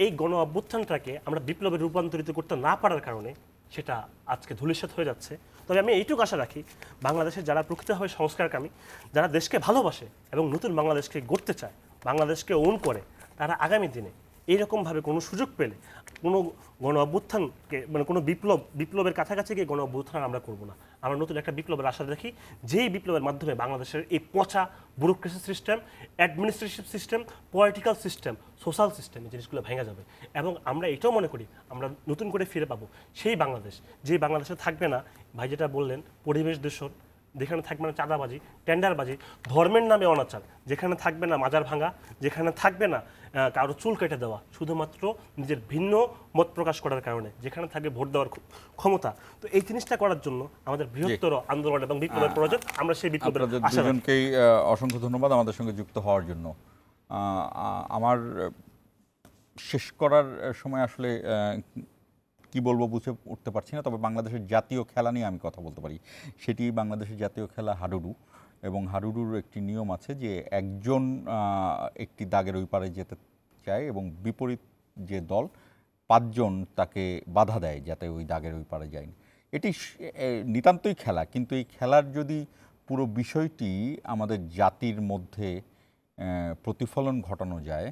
এই গণ অভ্যুত্থানটাকে আমরা বিপ্লবে রূপান্তরিত করতে না পারার কারণে সেটা আজকে ধূলিসাৎ হয়ে যাচ্ছে। তবে আমি এইটুকু আশা রাখি, বাংলাদেশের যারা প্রকৃতভাবে সংস্কারকামী, যারা দেশকে ভালোবাসে এবং নতুন বাংলাদেশকে গড়তে চায়, বাংলাদেশকে ওন করে, তারা আগামী দিনে এইরকমভাবে কোনো সুযোগ পেলে কোনো গণ অভ্যুত্থানকে কোনো বিপ্লবের কাছাকাছি গিয়ে গণ অভ্যুত্থান আমরা করব না। আমরা নতুন একটা বিপ্লবের আশা দেখি, যেই বিপ্লবের মাধ্যমে বাংলাদেশের এই পচা bureaucracy system, administrative system, political system, social system, এই জিনিসগুলো ভেঙে যাবে। এবং আমরা এটাও মনে করি আমরা নতুন করে ফিরে পাবো সেই বাংলাদেশ, যেই বাংলাদেশে থাকবে না ভাই যেটা বললেন পরিবেশ দূষণ, যেখানে থাকবে না চাঁদাবাজি, টেন্ডারবাজি, ধর্মের নামে অনাচার, যেখানে থাকবে না মাজার ভাঙা, যেখানে থাকবে না কারো চুল কেটে দেওয়া শুধুমাত্র নিজের ভিন্ন মত প্রকাশ করার কারণে, যেখানে থাকবে ভোট দেওয়ার ক্ষমতা। তো এই জিনিসটা করার জন্য আমাদের বৃহত্তর আন্দোলন এবং বিপ্লবের প্রয়োজন। আমরা সেই বিপ্লবের আশা রাখি। দুজনকেই অসংখ্য ধন্যবাদ আমাদের সঙ্গে যুক্ত হওয়ার জন্য। আমার শেষ করার সময় আসলে কি বলবো বুঝে উঠতে পারছি না, তবে বাংলাদেশের জাতীয় খেলা নিয়ে আমি কথা বলতে পারি। সেটি বাংলাদেশের জাতীয় খেলা হাডুডু, এবং হাডুডুর একটি নিয়ম আছে যে একজন একটি দাগের ওই পারে যেতে চায় এবং বিপরীত যে দল 5 জন তাকে বাধা দেয় যাতে ওই দাগের ওই পারে যায়। এটি নিতান্তই খেলা, কিন্তু এই খেলার যদি পুরো বিষয়টি আমাদের জাতির মধ্যে প্রতিফলন ঘটানো যায়,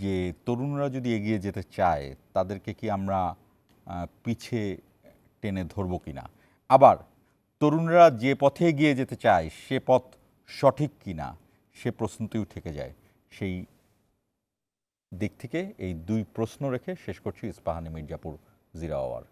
যে তরুণরা যদি এগিয়ে যেতে চায় তাদেরকে কি আমরা পিছে টেনে ধরবো কিনা, আবার তরুণরা যে পথে এগিয়ে যেতে চায় সে পথ সঠিক কিনা সে প্রশ্নটিও থেকে যায়। সেই দিক থেকে এই 2 প্রশ্ন রেখে শেষ করছি ইস্পাহানি মির্জাপুর 0 আওয়ার।